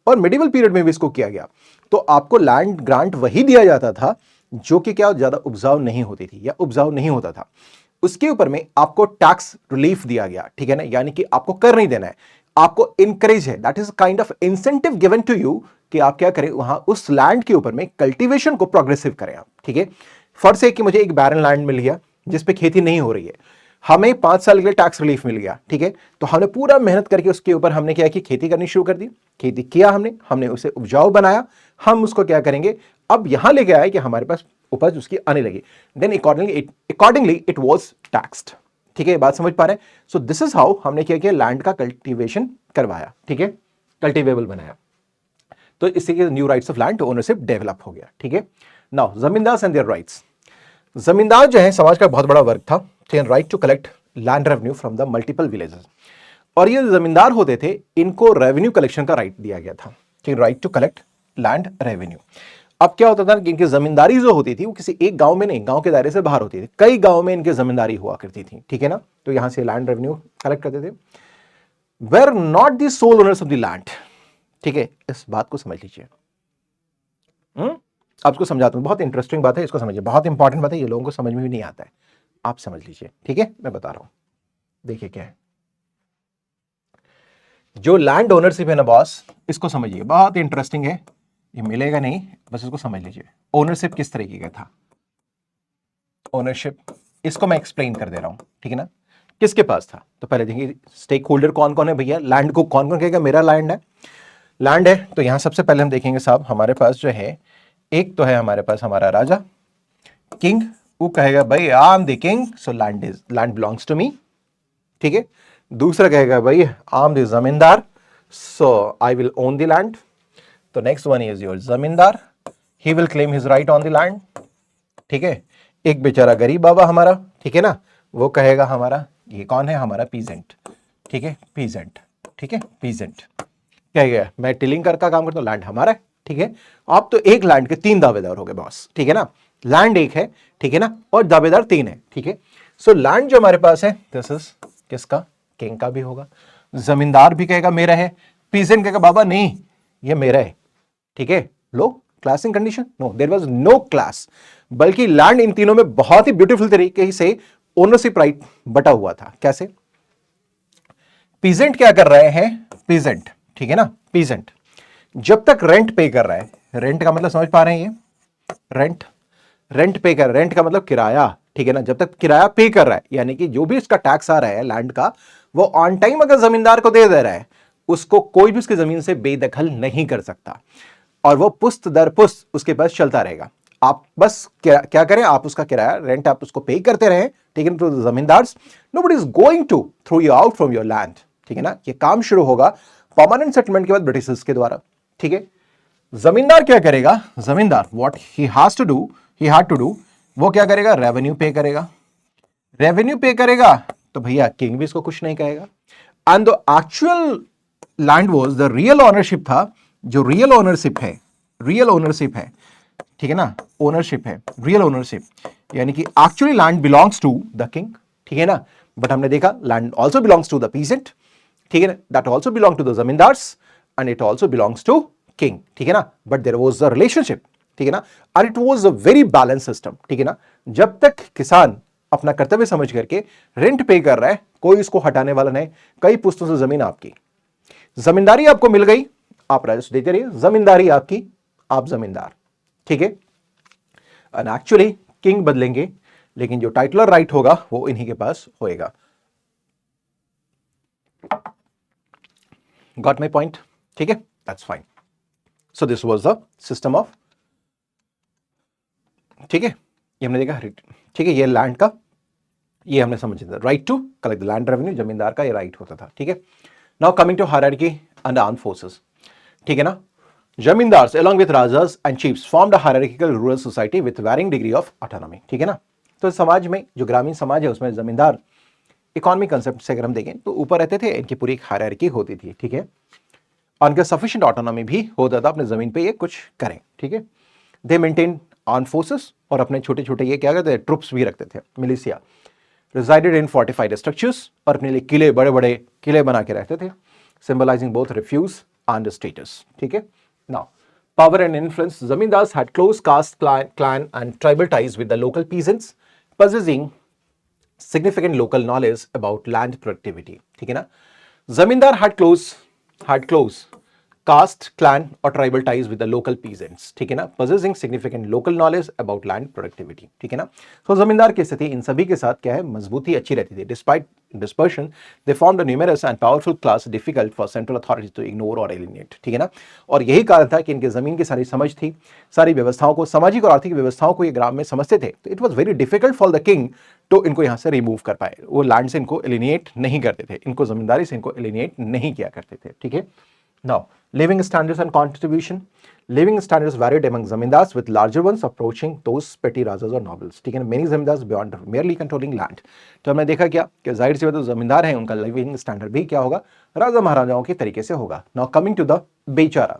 और मिडिवल पीरियड में भी इसको किया गया। तो आपको लैंड ग्रांट वही दिया जाता था जो कि क्या ज्यादा उपजाऊ नहीं होती थी या उपजाऊ नहीं होता था, उसके ऊपर में आपको टैक्स रिलीफ दिया गया, ठीक है ना, यानी कि आपको कर नहीं देना है, आपको इनकरेज है, that is kind of incentive given to you कि आप क्या करें, वहां उस लैंड के ऊपर में कल्टीवेशन को प्रोग्रेसिव करें आप, ठीक है। फर्ज से कि मुझे एक बैरन लैंड मिल गया जिसपे खेती नहीं हो रही है, हमें 5 साल के लिए टैक्स रिलीफ मिल गया, ठीक है। तो हमने पूरा मेहनत करके उसके ऊपर हमने क्या कि खेती करनी शुरू कर दी, खेती किया हमने उसे उपजाऊ बनाया, हम उसको क्या करेंगे, अब यहां लेके आए कि हमारे पास उपज उसकी आने लगी, then accordingly it was taxed, ठीक है। बात समझ पा रहे हैं। सो दिस इज हाउ हमने क्या किया, लैंड का कल्टीवेशन करवाया, ठीक है, कल्टीवेबल बनाया, तो इससे new rights of land ownership develop हो गया, ठीक है। नाउ जमींदार एंड देयर राइट्स। जमींदार जो है समाज का बहुत बड़ा वर्ग था, right to collect land revenue from the multiple villages, और ये जमींदार होते थे इनको रेवेन्यू कलेक्शन का राइट दिया गया था, ठीक, right to collect land revenue. अब क्या होता था कि इनकी जमींदारी जो होती थी वो किसी एक गांव में नहीं, गांव के दायरे से बाहर होती थी, कई गांव में इनकी जमींदारी हुआ करती थी, ठीक है ना। तो यहां से लैंड रेवेन्यू कलेक्ट करते थे। Were not the sole owners of the land, ठीक है, इस बात को समझ लीजिए। आपको समझाता हूं, बहुत इंटरेस्टिंग बात है, इसको समझिए, बहुत इंपॉर्टेंट बात है, ये लोगों को समझ में भी नहीं आता है, आप समझ लीजिए, ठीक है। मैं बता रहा हूं, देखिए क्या है, जो लैंड ओनरशिप है ना बॉस, इसको समझिए, बहुत इंटरेस्टिंग है, ये मिलेगा नहीं, बस इसको समझ लीजिए। ओनरशिप किस तरीके का था, ओनरशिप इसको मैं एक्सप्लेन कर दे रहा हूं, ठीक है ना। किसके पास था, तो पहले देखिए स्टेक होल्डर कौन कौन है भैया, लैंड को कौन कौन कहेगा मेरा लैंड है। तो यहां सबसे पहले हम देखेंगे साहब, हमारे पास जो है एक तो है हमारे पास हमारा राजा किंग, वो कहेगा भाई I am the king so land belongs to me, ठीक है। दूसरा कहेगा भाई I am the zamindar so I will own the land. तो next one is your zamindar, he will claim his right on the land, ठीक है। एक बेचारा गरीब बाबा हमारा, ठीक है ना, वो कहेगा हमारा ये कौन है, हमारा पीजेंट, ठीक है, पीजेंट, ठीक है, पीजेंट कहेगा मैं टिलिंग का काम करता हूं, लैंड हमारा है, ठीक है। आप तो एक लैंड के 3 दावेदार हो गए बॉस, ठीक है ना। लैंड एक है, ठीक है ना, और दावेदार 3 है, ठीक है। सो लैंड जो हमारे पास है दिस इज किसका, किंग का भी होगा। जमींदार भी कहेगा मेरा है, पीजेंट कहेगा बाबा नहीं ये मेरा है, ठीक है। Low classing condition, no there was no class, बल्कि लैंड इन तीनों में बहुत ही ब्यूटीफुल तरीके से ओनरशिप राइट बटा हुआ था। कैसे? पीजेंट क्या कर रहे हैं, पीजेंट, ठीक है ना, पीजेंट जब तक रेंट पे कर रहा है, रेंट का मतलब समझ पा रहे हैं, ये रेंट, रेंट पे कर, रेंट का मतलब किराया, ठीक है ना, जब तक किराया पे कर रहा है, यानी कि जो भी इसका टैक्स आ रहा है लैंड का, वो ऑन टाइम अगर जमींदार को दे रहा है, उसको कोई भी उसकी जमीन से बेदखल नहीं कर सकता, और वो पुश्त दर पुश्त उसके पास चलता रहेगा। आप बस क्या करें, आप उसका किराया, रेंट आप उसको पे करते रहें, ठीक है, to the zamindars. Nobody is going to throw you out from your land, ठीक है ना। ये काम शुरू होगा परमानेंट सेटलमेंट के बाद ब्रिटिशर्स के द्वारा, ठीक है। जमींदार क्या करेगा, zamindar what he has to do, he had to do, वो क्या करेगा, रेवेन्यू पे करेगा। रेवेन्यू पे करेगा तो भैया किंग भी इसको कुछ नहीं कहेगा। And the actual land was the real ownership था, जो रियल ओनरशिप है, रियल ओनरशिप है, ठीक है ना, ओनरशिप है, रियल ओनरशिप, यानी कि actually land belongs to the king, ठीक है ना। बट हमने देखा land also belongs to the peasant, ठीक है ना, that also belong to the zamindars and it also belongs to king, ठीक है ना। But there was a relationship, ठीक है ना, and it was a very balance system, ठीक है ना। जब तक किसान अपना कर्तव्य समझ करके रेंट पे कर रहा है, कोई इसको हटाने वाला नहीं। कई पुश्तों से जमीन आपकी, जमींदारी आपको मिल गई, आप राजस्व देते रहिए, जमींदारी आपकी, आप जमींदार, ठीक है। एंड एक्चुअली किंग बदलेंगे, लेकिन जो टाइटलर राइट होगा वो इन्हीं के पास होएगा। गॉट माई पॉइंट, ठीक है, that's fine. So this was the system of, ठीक है, ये हमने देखा, ठीक है, ये लैंड का, ये हमने समझ लिया, right to collect the land revenue, zamindar का ये राइट होता था, ठीक है। Now coming to hierarchy and armed forces, ठीक है ना। Zamindars along with rajas and chiefs formed a hierarchical rural society with varying degree of autonomy, ठीक है ना। तो समाज में, जो ग्रामीण समाज है, उसमें जमींदार इकोनॉमिक कंसेप्ट से अगर हम देखें तो ऊपर रहते थे, इनकी पूरी एक हायरार्की होती थी, ठीक है, और इनका सफिशिएंट ऑटोनॉमी भी होता था, अपने जमीन पे ये कुछ करें, ठीक है। दे मेंटेन आर्म फोर्सेस, और अपने छोटे छोटे ये क्या कहते हैं, ट्रुप्स भी रखते थे, militia, resided in fortified structures, और अपने लिए किले, बड़े बड़े किले बना के रहते थे, symbolizing both refuge and status, ठीक है। Now, power and influence, zamindars had close caste, clan and tribal ties with the local peasants, possessing significant local knowledge about land productivity, ठीक है ना। जमींदार had close caste, clan और tribal ties with the local peasants, ठीक है ना, possessing significant local knowledge about land productivity, ठीक है ना। तो जमींदार की स्थिति इन सभी के साथ क्या है, मजबूती अच्छी रहती थी। Despite dispersion, they formed a numerous and powerful class difficult for central authorities to ignore or alienate, ठीक है ना। और यही कारण था कि इनके जमीन की सारी समझ थी, सारी व्यवस्थाओं को, सामाजिक और आर्थिक व्यवस्थाओं को ये ग्राम में समझते थे, तो it was very difficult for the king तो इनको यहाँ से रिमूव कर पाए। वो लैंड से इनको एलिनिएट नहीं करते थे, इनको जमींदारी से इनको एलिनिएट नहीं किया करते थे, ठीक है। Now, living standards and contribution. Living standards varied among zamindars, with larger ones approaching those petty rajas or nobles. ठीक है ना, many zamindars beyond merely controlling land. तो हमने देखा क्या कि जाहिर सी बात है, जमींदार हैं, उनका लिविंग स्टैंडर्ड भी क्या होगा, राजा महाराजाओं के तरीके से होगा। Now coming to the बेचारा,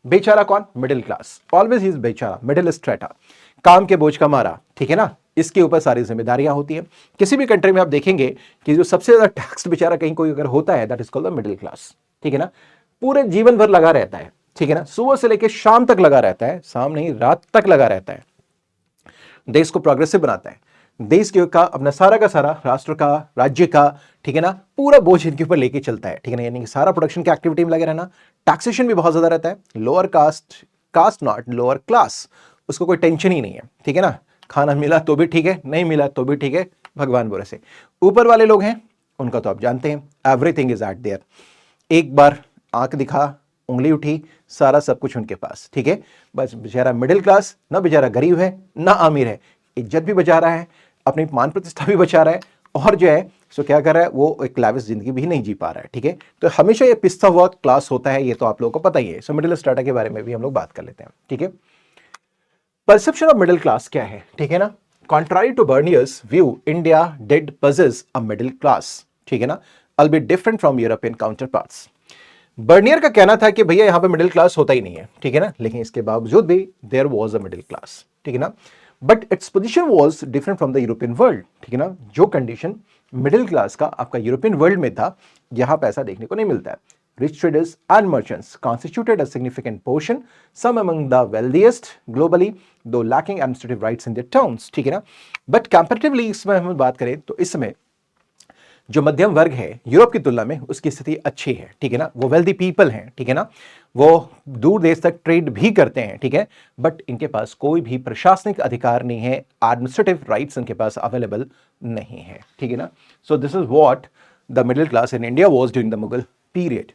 बेचारा कौन, middle class, always he is बेचारा, मिडिल स्ट्रेटा, काम के बोझ का मारा, ठीक है ना, इसके ऊपर सारी जिम्मेदारियां होती है। किसी भी कंट्री में आप देखेंगे कि जो सबसे ज्यादा टैक्स बेचारा कहीं कोई अगर होता है, that is called the middle class, ठीक है ना। पूरे जीवन भर लगा रहता है, ठीक है ना, सुबह से लेकर शाम तक लगा रहता है, शाम नहीं रात तक लगा रहता है, देश को प्रोग्रेसिव बनाता है, देश के का अपना सारा का सारा, राष्ट्र का, राज्य का, ठीक है ना, पूरा बोझ इनके ऊपर लेके चलता है, ठीक है ना। यानी कि सारा प्रोडक्शन की एक्टिविटी में लगे रहना, टैक्सेशन भी बहुत ज्यादा रहता है, lower caste not lower class, उसको कोई टेंशन ही नहीं है, ठीक है ना। खाना मिला तो भी ठीक है, नहीं मिला तो भी ठीक है, भगवान भरोसे। ऊपर वाले लोग हैं, उनका तो आप जानते हैं, एवरीथिंग इज एट देयर, एक बार आंख दिखा, उंगली उठी, सारा सब कुछ उनके पास, ठीक है। बस बेचारा मिडिल क्लास, ना बेचारा गरीब है ना अमीर है, इज्जत भी बचा रहा है, अपनी मान प्रतिष्ठा भी बचा रहा है, और जो है सो क्या कर रहा है, वो एक लाविश जिंदगी भी नहीं जी पा रहा है, ठीक है। तो हमेशा ये पिसता हुआ क्लास होता है, ये तो आप लोगों को पता ही है। सो मिडिल स्ट्रेटा के बारे में भी हम लोग बात कर लेते हैं, ठीक है। परसेप्शन ऑफ मिडिल क्लास क्या है, ठीक है ना। Contrary to Bernier's view, India did possess a middle class, ठीक है ना, albeit different from European counterparts. Bernier का कहना था कि भैया यहां पे मिडिल क्लास होता ही नहीं है, ठीक है ना, लेकिन इसके बावजूद भी there was a middle class, ठीक है ना, but its position was different from the European world, ठीक है ना। जो कंडीशन मिडिल क्लास का आपका यूरोपियन वर्ल्ड में था, यहां पे ऐसा देखने को नहीं मिलता है। Rich traders and merchants constituted a significant portion, some among the wealthiest globally, though lacking administrative rights in their towns, ठीक है ना। बट कंपैरेटिवली इसमें हम बात करें तो इसमें जो मध्यम वर्ग है यूरोप की तुलना में उसकी स्थिति अच्छी है, ठीक है ना, वो वेल्दी पीपल हैं, ठीक है ना, वो दूर देश तक ट्रेड भी करते हैं, ठीक है, बट इनके पास कोई भी प्रशासनिक अधिकार नहीं है, एडमिनिस्ट्रेटिव राइट्स इनके पास अवेलेबल नहीं है, ठीक है ना। So this is what the middle class in India was during the Mughal period.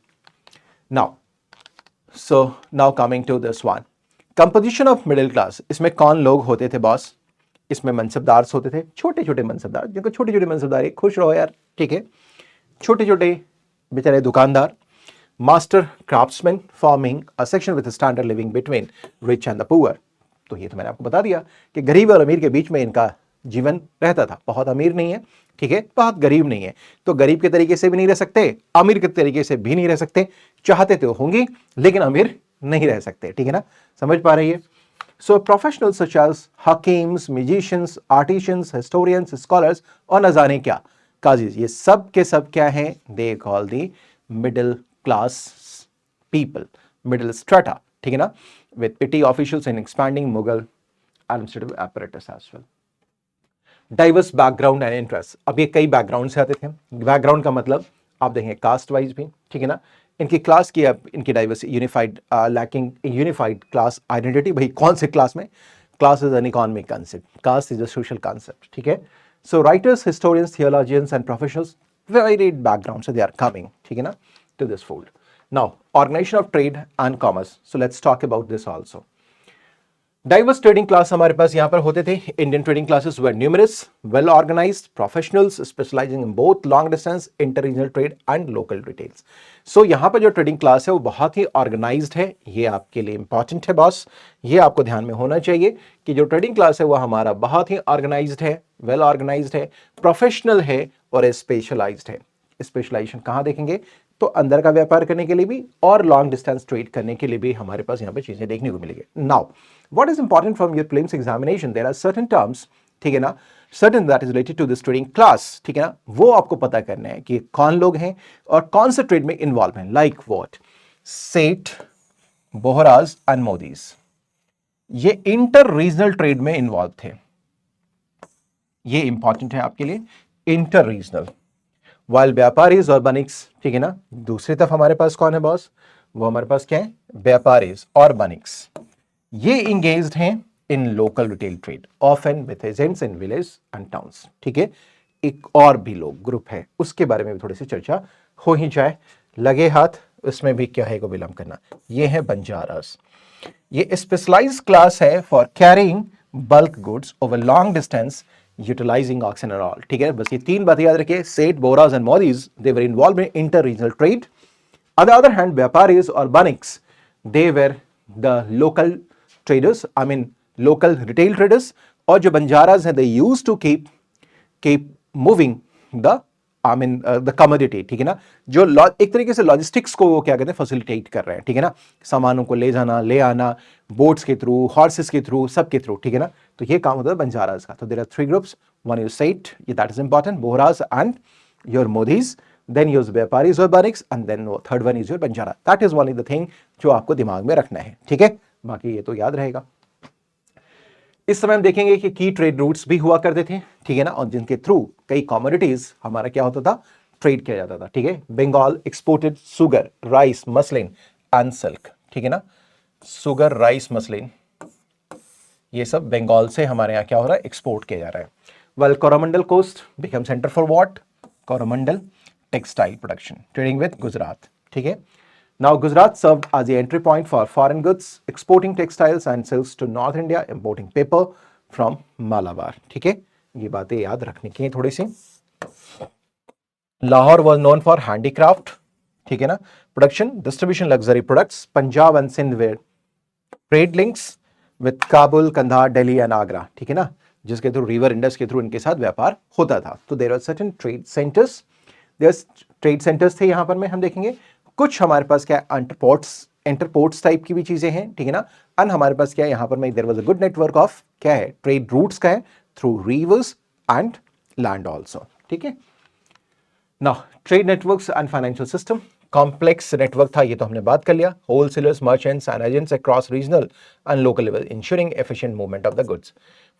Now coming to this one, composition of middle class, इसमें कौन लोग होते थे बॉस? इसमें मनसबदार होते थे, छोटे छोटे मनसबदार, जिनको छोटे छोटे मनसबदार, खुश रहो यार, ठीक है, छोटे छोटे बेचारे दुकानदार, master craftsman forming a section with standard living between rich and the poor. तो ये तो मैंने आपको बता दिया कि गरीब और अमीर के बीच में इनका जीवन रहता था, बहुत अमीर नहीं है, ठीक है, बहुत गरीब नहीं है, तो गरीब के तरीके से भी नहीं रह सकते, अमीर के तरीके से भी नहीं रह सकते, चाहते तो होंगे लेकिन अमीर नहीं रह सकते, ठीक है ना, समझ पा रही है। So professionals such as hakims, musicians, artisans, historians, scholars और न जाने क्या काजीज, ये सब के सब क्या हैं? They call the middle class people, middle strata, ठीक है ना, with petty officials and expanding Mughal administrative apparatus as well. Diverse background and interest, अब ये कई बैकग्राउंड से आते थे। बैकग्राउंड का मतलब आप देखें कास्ट वाइज भी, ठीक है ना, इनकी क्लास की अब इनकी diverse unified lacking unified class identity, भाई कौन से क्लास में? Class is an economic concept, caste is a social concept, ठीक है। So writers, historians, theologians and professionals, varied background से दे आर कमिंग, ठीक है ना, to this fold. Now organisation of trade and commerce, so let's talk about this also. Diverse trading class हमारे पास यहां पर होते थे। Indian trading classes were numerous, well organised, professionals specialising in both long distance, inter regional trade and local retails. So यहां पर जो ट्रेडिंग क्लास है वो बहुत ही ऑर्गेनाइज्ड है, ये आपके लिए इंपॉर्टेंट है बॉस, ये आपको ध्यान में होना चाहिए कि जो ट्रेडिंग क्लास है वो हमारा बहुत ही ऑर्गेनाइज्ड है, वेल ऑर्गेनाइज्ड है, प्रोफेशनल है और स्पेशलाइज्ड है। स्पेशलाइजेशन कहां देखेंगे? तो अंदर का व्यापार करने के लिए भी और लॉन्ग डिस्टेंस ट्रेड करने के लिए भी हमारे पास यहाँ पे चीजें देखने को मिलेगी। Now what is important from your prelims examination, there are certain terms, ठीक है ना, certain that is related to this trading class, ठीक है ना, वो आपको पता करना है कि कौन लोग हैं और कौन से ट्रेड में इन्वॉल्व हैं। Like what? सेठ, बोहराज एंड मोदीज, ये इंटर रीजनल ट्रेड में इन्वॉल्व थे, ये इंपॉर्टेंट है आपके लिए, इंटर रीजनल। वाइल व्यापारीज और बनिक्स, ठीक है ना, दूसरी तरफ हमारे पास कौन है बॉस? वो हमारे पास क्या है? व्यापारीज और बनिक्स, ये इंगेज्ड हैं in local retail trade often with agents in village and towns, ठीक है। एक और भी लोग ग्रुप है, उसके बारे में भी थोड़ी सी चर्चा हो ही जाए। लगे हाथ, उसमें भी क्या है को बिलोंग करना, ये है बंजारास। ये स्पेशलाइज्ड क्लास है for carrying bulk goods over long distance utilising oxen and all, ठीक है। बस ये तीन बातें याद रखिए, Seth, Bohras and Modis, they were involved in inter regional trade. On the other hand, Vyaparis और Baniks, they were the local traders, I mean local retail traders, और जो बंजाराज हैं, they used to keep moving the the commodity, ठीक है ना, जो एक तरीके से लॉजिस्टिक्स को वो क्या कहते हैं, फैसिलिटेट कर रहे हैं, ठीक है ना, सामानों को ले जाना, ले आना, बोट्स के थ्रू, हॉर्सेस के थ्रू, सब के थ्रू, ठीक है ना, तो ये काम होता है बंजाराज का। तो there are three groups, one is Seth, ये that is important, Bohras and your Modis, then use Vyaparis और Baniks, and then third one is your Banjara. that is one of the thing जो आपको दिमाग में रखना है, ठीक है, बाकी ये तो याद रहेगा। इस समय हम देखेंगे कि की ट्रेड रूट्स भी हुआ करते थे, ठीक है ना, और जिनके थ्रू कई कमोडिटीज हमारा क्या होता था, ट्रेड किया जाता था, ठीक है। Bengal exported sugar, rice, muslin and silk, ठीक है ना, सुगर, राइस, मसलिन, ये सब बंगाल से हमारे यहाँ क्या हो रहा है, एक्सपोर्ट किया जा रहा है। Well Coromandel coast become centre for what? Coromandel textile production, trading with Gujarat, ठीक है। Now Gujarat served as the entry point for foreign goods, exporting textiles and silks to north India, importing paper from Malabar, ठीक है, ये बातें याद रखने की थोड़ी सी। Lahore was known for handicraft, ठीक है ना, production, distribution, luxury products. Punjab and Sindh were trade links with Kabul, Kandahar, Delhi and Agra, ठीक है ना, जिसके थ्रू रिवर इंडस के थ्रू इनके साथ व्यापार होता था। तो there are certain trade centres, trade centres थे यहां पर में हम देखेंगे। कुछ हमारे पास क्या है, इंटरपोर्ट्स टाइप की भी चीजें हैं, ठीक है ना। एंड हमारे पास क्या है यहां पर में there was a good network of क्या है, ट्रेड रूट्स का है through rivers and land also, ठीक है। Now trade networks and financial system, complex network था, ये तो हमने बात कर लिया। Wholesalers, merchants and agents across regional and local level insuring efficient movement of the goods.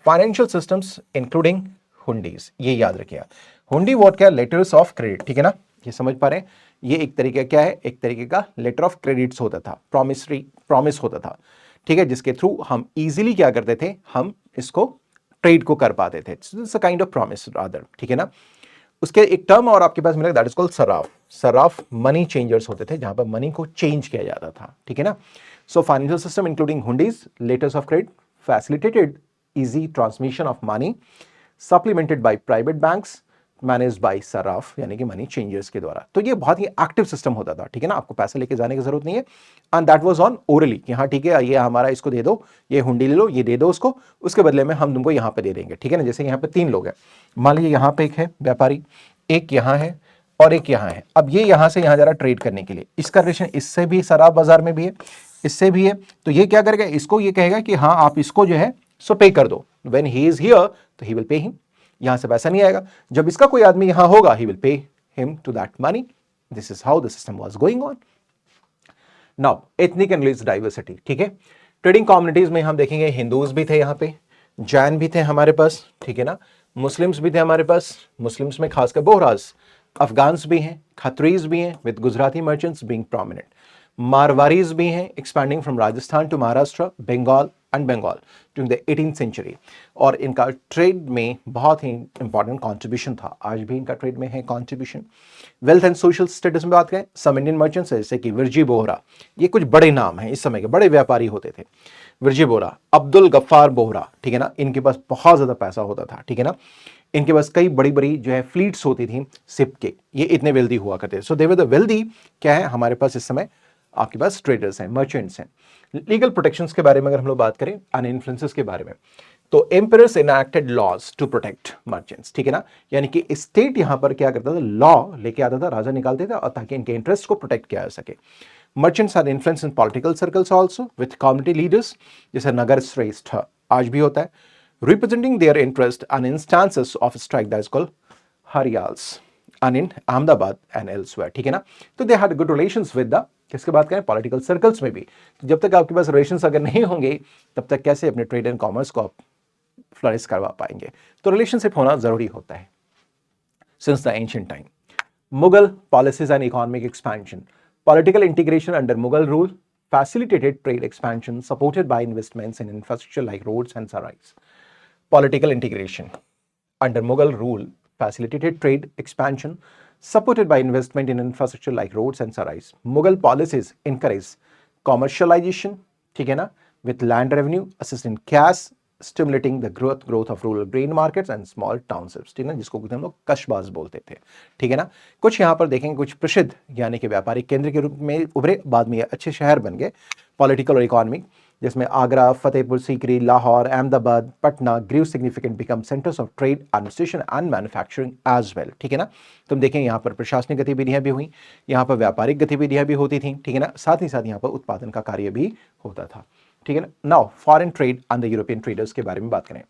Financial systems including hundis, ये याद रखिएगा। हुंडी वॉट क्या, लेटर्स ऑफ क्रेडिट, ठीक है ना, ये समझ पा रहे हैं। ये एक तरीके क्या है, एक तरीके का लेटर ऑफ क्रेडिट्स होता था, प्रॉमिस होता था, ठीक है, जिसके थ्रू हम इजीली क्या करते थे, हम इसको ट्रेड को कर पाते थे। It's a kind of promise rather, ठीक है ना। उसके एक टर्म और आपके पास मिलेगा, that is called Saraf. Saraf money changers होते थे, जहां पर मनी को चेंज किया जाता था, ठीक है ना। So financial system including hundis, letters of credit, facilitated easy transmission of money, supplemented by private banks, managed by Saraf यानी कि मनी चेंजर्स के द्वारा। तो ये बहुत ही एक्टिव सिस्टम होता था, ठीक है ना, आपको पैसे लेके जाने की जरूरत नहीं है। And that was on orally, कि हाँ ठीक है, ये हमारा इसको दे दो, ये हुंडी ले लो, ये दे दो उसको, उसके बदले में हम तुमको यहाँ पे दे देंगे, ठीक है ना। जैसे यहाँ पे 3 लोग हैं, मान लीजिए यहाँ पे एक है व्यापारी, एक यहाँ है और एक यहाँ है। अब ये यहाँ से यहाँ जा रहा ट्रेड करने के लिए, इसका रिलेशन इससे भी शराब बाजार में भी है, इससे भी है। तो ये क्या करेगा, इसको ये कहेगा कि हाँ आप इसको जो है सो पे कर दो। व्हेन ही इज हियर तो ही विल पे हिम, यहां से पैसा नहीं आएगा। जब इसका कोई आदमी यहां होगा, he will pay him to that money. This is how the system was going on. Now ethnic and religious diversity, ठीक है। ट्रेडिंग कम्युनिटीज में हम देखेंगे हिंदूज भी थे यहाँ पे, जैन भी थे हमारे पास, ठीक है ना, मुस्लिम्स भी थे हमारे पास। मुस्लिम्स में खासकर बोहराज, अफगान्स भी हैं, खत्रीज भी हैं, with Gujarati merchants being prominent. Marwaris भी हैं, expanding from Rajasthan to Maharashtra, Bengal and Bengal during the 18th century. और इनका ट्रेड में बहुत ही इंपॉर्टेंट कॉन्ट्रीब्यूशन था, आज भी इनका ट्रेड में है contribution. Wealth and social status में बात करें, सम इंडियन मर्चेंट्स जैसे कि विरजी बोहरा, ये कुछ बड़े नाम हैं, इस समय के बड़े व्यापारी होते थे। विरजी बोहरा, अब्दुल गफ्फार बोहरा, ठीक है ना, इनके पास बहुत ज्यादा पैसा होता था, ठीक है ना। इनके पास कई बड़ी बड़ी जो है फ्लीट्स होती थी शिप के, ये इतने वेल्दी हुआ करते थे। सो दे वर द वेल्दी, क्या है हमारे पास इस समय आपके पास ट्रेडर्स हैं, मर्चेंट्स हैं। लीगल प्रोटेक्शंस के बारे में अगर हम लोग बात करें, एंड इन्फ्लुएंसेस के बारे में, तो emperors enacted laws to protect merchants, ठीक है ना। यानी कि स्टेट यहां पर क्या करता था, लॉ लेके आता था, राजा निकालते थे, और ताकि इनके इंटरेस्ट को प्रोटेक्ट किया जा सके। Merchants are influence in political circles also with community leaders, जैसे नगर श्रेष्ठ आज भी होता है, representing their interest and instances of strike, that is called hartals, and in Ahmedabad and elsewhere, ठीक है ना। तो they had good relations with the, किसके बात करें, पॉलिटिकल सर्कल्स में भी। तो जब तक आपके पास रिलेशंस अगर नहीं होंगे, तब तक कैसे अपने ट्रेड एंड कॉमर्स को आप फ्लरिश करवा पाएंगे। तो रिलेशनशिप होना जरूरी होता है। Since the ancient time, Mughal policies and economic expansion, political integration under Mughal rule facilitated trade expansion supported by investments in infrastructure like roads and sarais. Political integration under Mughal rule facilitated trade expansion supported by investment in infrastructure like roads and sarais. Mughal policies encouraged commercialization, ठीक है ना, with land revenue, assist in cash, stimulating the growth of rural grain markets and small townships, ठीक है ना, जिसको हम लोग कस्बाज बोलते थे, ठीक है ना। कुछ यहाँ पर देखेंगे कुछ प्रसिद्ध यानी कि व्यापारिक केंद्र के रूप में उभरे, बाद में ये अच्छे शहर बन गए पॉलिटिकल और इकोनॉमिक, जिसमें Agra, Fatehpur Sikri, Lahore, Ahmedabad, Patna grew significant become centres of trade, administration and manufacturing as well, ठीक है ना। तुम देखें यहाँ पर प्रशासनिक गतिविधियां भी हुई, यहाँ पर व्यापारिक गतिविधियां भी होती थी, ठीक है ना, साथ ही साथ यहाँ पर उत्पादन का कार्य भी होता था, ठीक है ना। Now foreign trade and the European traders के बारे में बात करें,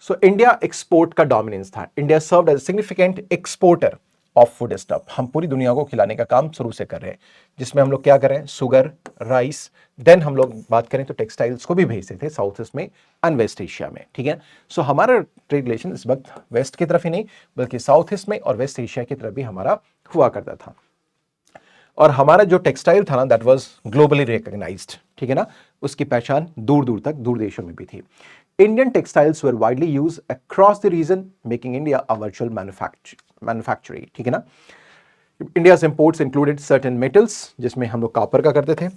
सो इंडिया एक्सपोर्ट का डोमिनेंस था। India served as significant exporter of food stuff, हम पूरी दुनिया को खिलाने का काम शुरू से कर रहे हैं, जिसमें हम लोग क्या कर रहे हैं, शुगर, राइस, देन हम लोग बात करें तो टेक्सटाइल्स को भी भेजते थे साउथ ईस्ट में एंड वेस्ट एशिया में, ठीक है। सो हमारा ट्रेड रिलेशन इस वक्त वेस्ट की तरफ ही नहीं बल्कि साउथ ईस्ट में और वेस्ट एशिया की तरफ भी हमारा हुआ करता था। और हमारा जो टेक्सटाइल था ना, दैट वाज ग्लोबली रिकॉग्नाइज्ड, ठीक है ना, उसकी पहचान दूर दूर तक दूर देशों में भी थी। Indian textiles were widely used across the region, making India a virtual manufacturing, ठीक है ना। India's imports included certain metals, जिसमें हम लोग कॉपर का करते थे,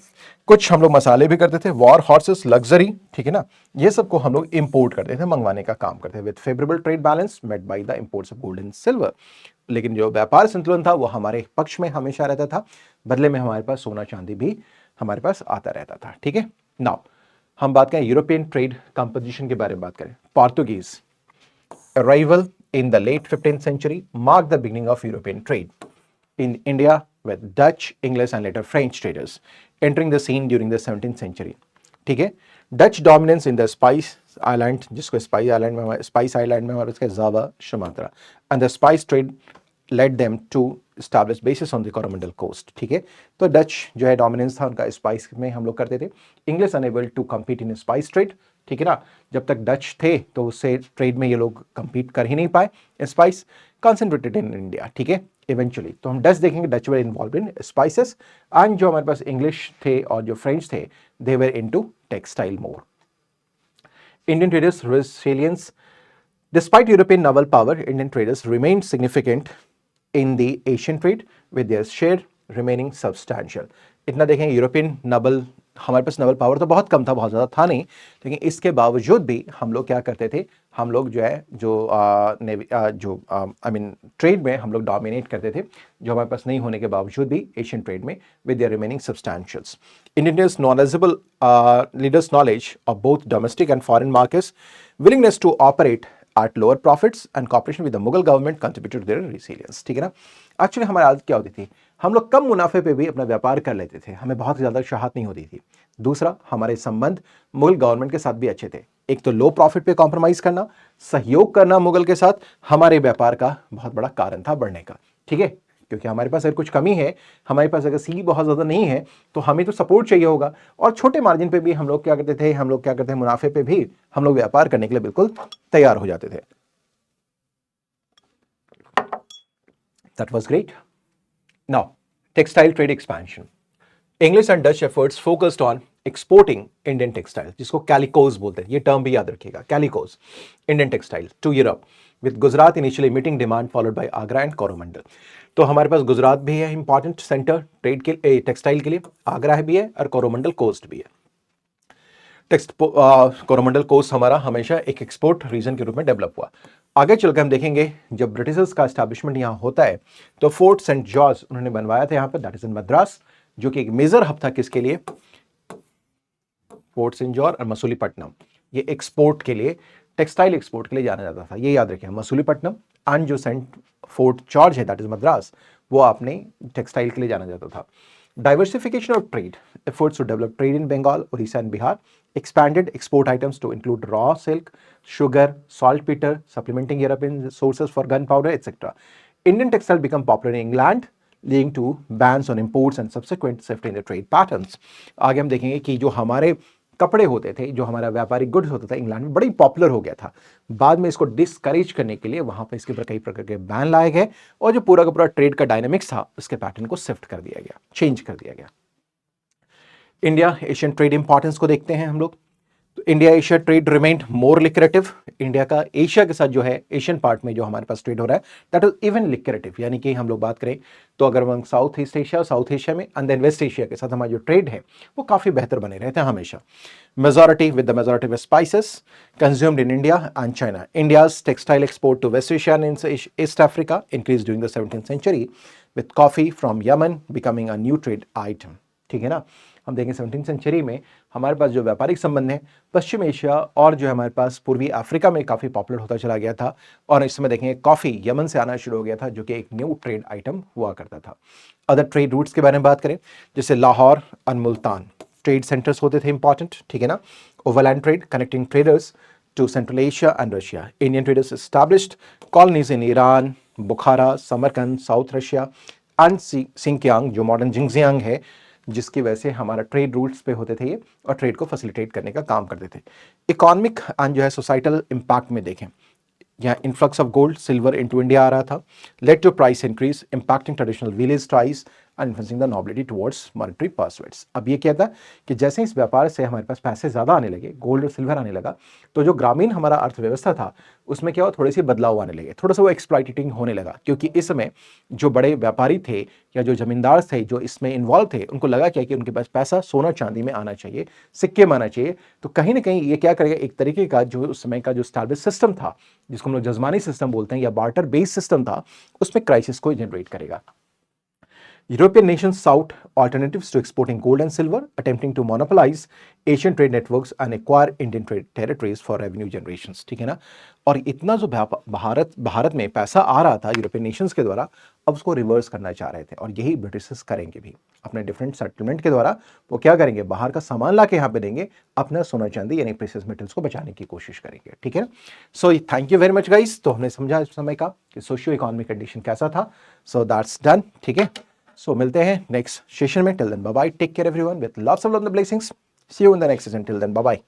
कुछ हम लोग मसाले भी करते थे, वॉर हॉर्सेस, लग्जरी, ठीक है ना, ये सब को हम लोग इंपोर्ट करते थे, मंगवाने का काम करते थे, with favourable trade balance made by the imports of gold and silver. लेकिन जो व्यापार संतुलन था वो हमारे पक्ष में हमेशा रहता था, बदले में हमारे पास सोना चांदी भी हमारे पास आता रहता था, ठीक है। नाउ हम बात करें यूरोपियन ट्रेड कंपोजिशन के बारे में बात करें, Portuguese arrival in the late 15th century marked the beginning of European trade in India with Dutch, English and later French traders entering the scene during the 17th century. ठीक है, Dutch dominance in the spice island, जिसको स्पाइस आइलैंड में और उसके Java Sumatra, and the spice trade led them to establish bases on the Coromandel coast. ठीक है, तो डच जो है डोमिनेंस था उनका स्पाइस में हम लोग करते थे। English unable to compete in spice trade. ठीक है ना, जब तक डच थे तो उससे ट्रेड में ये लोग कम्पीट कर ही नहीं पाए। Spice concentrated in India. ठीक है, इवेंचुअली तो हम डच देखेंगे, Dutch were involve in spices, and जो हमारे पास इंग्लिश थे और जो फ्रेंच थे they were into textile more. Indian traders resilience. Despite European naval power, Indian traders remained significant in the Asian trade, with their share remaining substantial. इतना देखें, यूरोपियन नवल, हमारे पास नवल पावर तो बहुत कम था, बहुत ज़्यादा था नहीं, लेकिन इसके बावजूद भी हम लोग क्या करते थे, हम लोग जो है जो आई मीन ट्रेड में हम लोग डोमिनेट करते थे, जो हमारे पास नहीं होने के बावजूद भी एशियन ट्रेड में, with their remaining substantials. Indians knowledgeable leaders knowledge of both domestic and foreign markets, willingness to operate at lower profits and cooperation with the Mughal government contributed to their resilience। ठीक है ना, एक्चुअली हमारी आदत क्या होती थी, हम लोग कम मुनाफे पे भी अपना व्यापार कर लेते थे, हमें बहुत ज़्यादा चाहत नहीं होती थी। दूसरा, हमारे संबंध मुगल गवर्नमेंट के साथ भी अच्छे थे। एक तो लो प्रॉफिट पे कॉम्प्रोमाइज़ करना, सहयोग करना मुगल के साथ हमारे व्यापार का बहुत बड़ा कारण था बढ़ने का। ठीक है, क्योंकि हमारे पास अगर कुछ कमी है, हमारे पास अगर सी बहुत ज़्यादा नहीं है, तो हमें तो सपोर्ट चाहिए होगा। और छोटे मार्जिन पे भी हम लोग क्या करते थे, मुनाफे पे भी हम लोग व्यापार करने के लिए बिल्कुल तैयार हो जाते थे। That was great. Now, textile trade expansion. English and Dutch efforts focused on exporting Indian textiles, जिसको कैलिकोज बोलते हैं, ये टर्म भी याद रखिएगा, calicoes, Indian textile to Europe, with Gujarat initially meeting demand followed by Agra and Coromandel. तो हमारे पास गुजरात भी है इंपॉर्टेंट सेंटर ट्रेड के टेक्सटाइल के लिए, आगरा है भी है और कोरोमंडल कोस्ट भी है। कोरोमंडल कोस्ट हमारा हमेशा एक एक्सपोर्ट रीजन के रूप में डेवलप हुआ। आगे चलकर हम देखेंगे, जब ब्रिटिशर्स का एस्टैब्लिशमेंट यहाँ होता है तो फोर्ट सेंट जॉर्ज उन्होंने बनवाया था यहाँ पर, दैट इज इन मद्रास, जो कि एक मेजर हब था किसके लिए, फोर्ट सेंट जॉर्ज और मसूलीपट्टनम। ये एक्सपोर्ट के लिए, टेक्सटाइल एक्सपोर्ट के लिए जाना जाता था, ये याद रखें, मसूलीपट्टनम एंड जो सेंट फोर्ट जॉर्ज है दैट इज मद्रास, वो आपने टेक्सटाइल के लिए जाना जाता था। Diversification of trade, efforts to develop trade in Bengal, Orissa and Bihar, expanded export items to include raw silk, sugar, saltpeter, supplementing European sources for gunpowder, etc. Indian textile become popular in England, leading to bans on imports and subsequent shift in the trade patterns. आगे हम देखेंगे कि जो हमारे कपड़े होते थे, जो हमारा व्यापारिक गुड्स होता था, इंग्लैंड में बड़ी पॉपुलर हो गया था। बाद में इसको डिस्करेज करने के लिए वहां पर इसके ऊपर कई प्रकार के बैन लाए गए, और जो पूरा का पूरा ट्रेड का डायनामिक्स था उसके पैटर्न को शिफ्ट कर दिया गया, चेंज कर दिया गया। इंडिया एशियन ट्रेड इंपॉर्टेंस को देखते हैं हम लोग। तो इंडिया एशिया ट्रेड रिमेन्ड मोर लिक्रेटिव। इंडिया का एशिया के साथ जो है, एशियन पार्ट में जो हमारे पास ट्रेड हो रहा है, दैट इज इवन लिक्रेटिव। यानी कि हम लोग बात करें तो अगर हम south east Asia, south Asia में एंड देन वेस्ट एशिया के साथ हमारा जो ट्रेड है वो काफ़ी बेहतर बने रहते हैं हमेशा। Majority with the majority of spices consumed in India and China. India's textile export to West Asia and East Africa increase during the 17th century, with coffee from Yemen becoming a new trade item. ठीक है ना, हम देखें 17th सेंचुरी में हमारे पास जो व्यापारिक संबंध है पश्चिम एशिया और जो हमारे पास पूर्वी अफ्रीका में काफ़ी पॉपुलर होता चला गया था, और इस समय देखेंगे कॉफ़ी यमन से आना शुरू हो गया था, जो कि एक न्यू ट्रेड आइटम हुआ करता था। अदर ट्रेड रूट्स के बारे में बात करें, जैसे लाहौर और मुल्तान ट्रेड सेंटर्स होते थे इंपॉर्टेंट। ठीक है ना, overland trade connecting traders to Central Asia and Russia. Indian traders established colonies in Iran, Bukhara, Samarkand, South Russia and Sinkiang, जो मॉडर्न जिंगजियांग है, जिसकी वजह से हमारा ट्रेड रूट्स पे होते थे ये, और ट्रेड को फैसिलिटेट करने का काम करते थे। इकोनॉमिक एंड जो है सोसाइटल इम्पैक्ट में देखें, यहाँ influx of gold silver into India आ रहा था, led to price increase impacting traditional village tries and influencing the nobility towards monetary pursuits. अब ये क्या था कि जैसे इस व्यापार से हमारे पास पैसे ज़्यादा आने लगे, गोल्ड और सिल्वर आने लगा, तो जो ग्रामीण हमारा अर्थव्यवस्था था उसमें क्या हुआ, थोड़ी सी बदलाव आने लगे, थोड़ा सा वो एक्सप्लॉइटेटिंग होने लगा, क्योंकि इस समय जो बड़े व्यापारी थे या जो जमींदार थे जो इसमें इन्वॉल्व थे, उनको लगा क्या कि उनके पास पैसा सोना चांदी में आना चाहिए, सिक्के में आना चाहिए। तो कहीं ना कहीं ये क्या करेगा, एक तरीके का जो उस समय का जो स्टैब्लिश सिस्टम था, जिसको हम लोग जजमानी सिस्टम बोलते हैं या बार्टर बेस्ड सिस्टम था, उसमें क्राइसिस को जनरेट करेगा। European nations sought alternatives to exporting gold and silver, attempting to monopolize Asian trade networks and acquire Indian trade territories for revenue generations. ठीक है ना। और इतना जो भारत में पैसा आ रहा था यूरोपियन नेशंस के द्वारा, अब उसको रिवर्स करना चाह रहे थे, और यही ब्रिटिशर्स करेंगे भी अपने डिफरेंट सेटलमेंट के द्वारा। वो क्या करेंगे, बाहर का सामान ला के यहाँ पे देंगे, अपना सोना चांदी यानी प्रेशियस मेटल्स को बचाने की कोशिश करेंगे। ठीक है। So thank you very much guys. तो हमने समझा इस समय का कि सोशियो इकोनॉमिक कंडीशन कैसा था। So that's done. ठीक है। सो मिलते हैं नेक्स्ट सेशन में। Till then bye bye, take care everyone with lots of love and blessings. See you in the next session. Till then bye bye.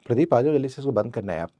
Pradeep आ जाओ जल्दी से, इसको बंद करना है आप।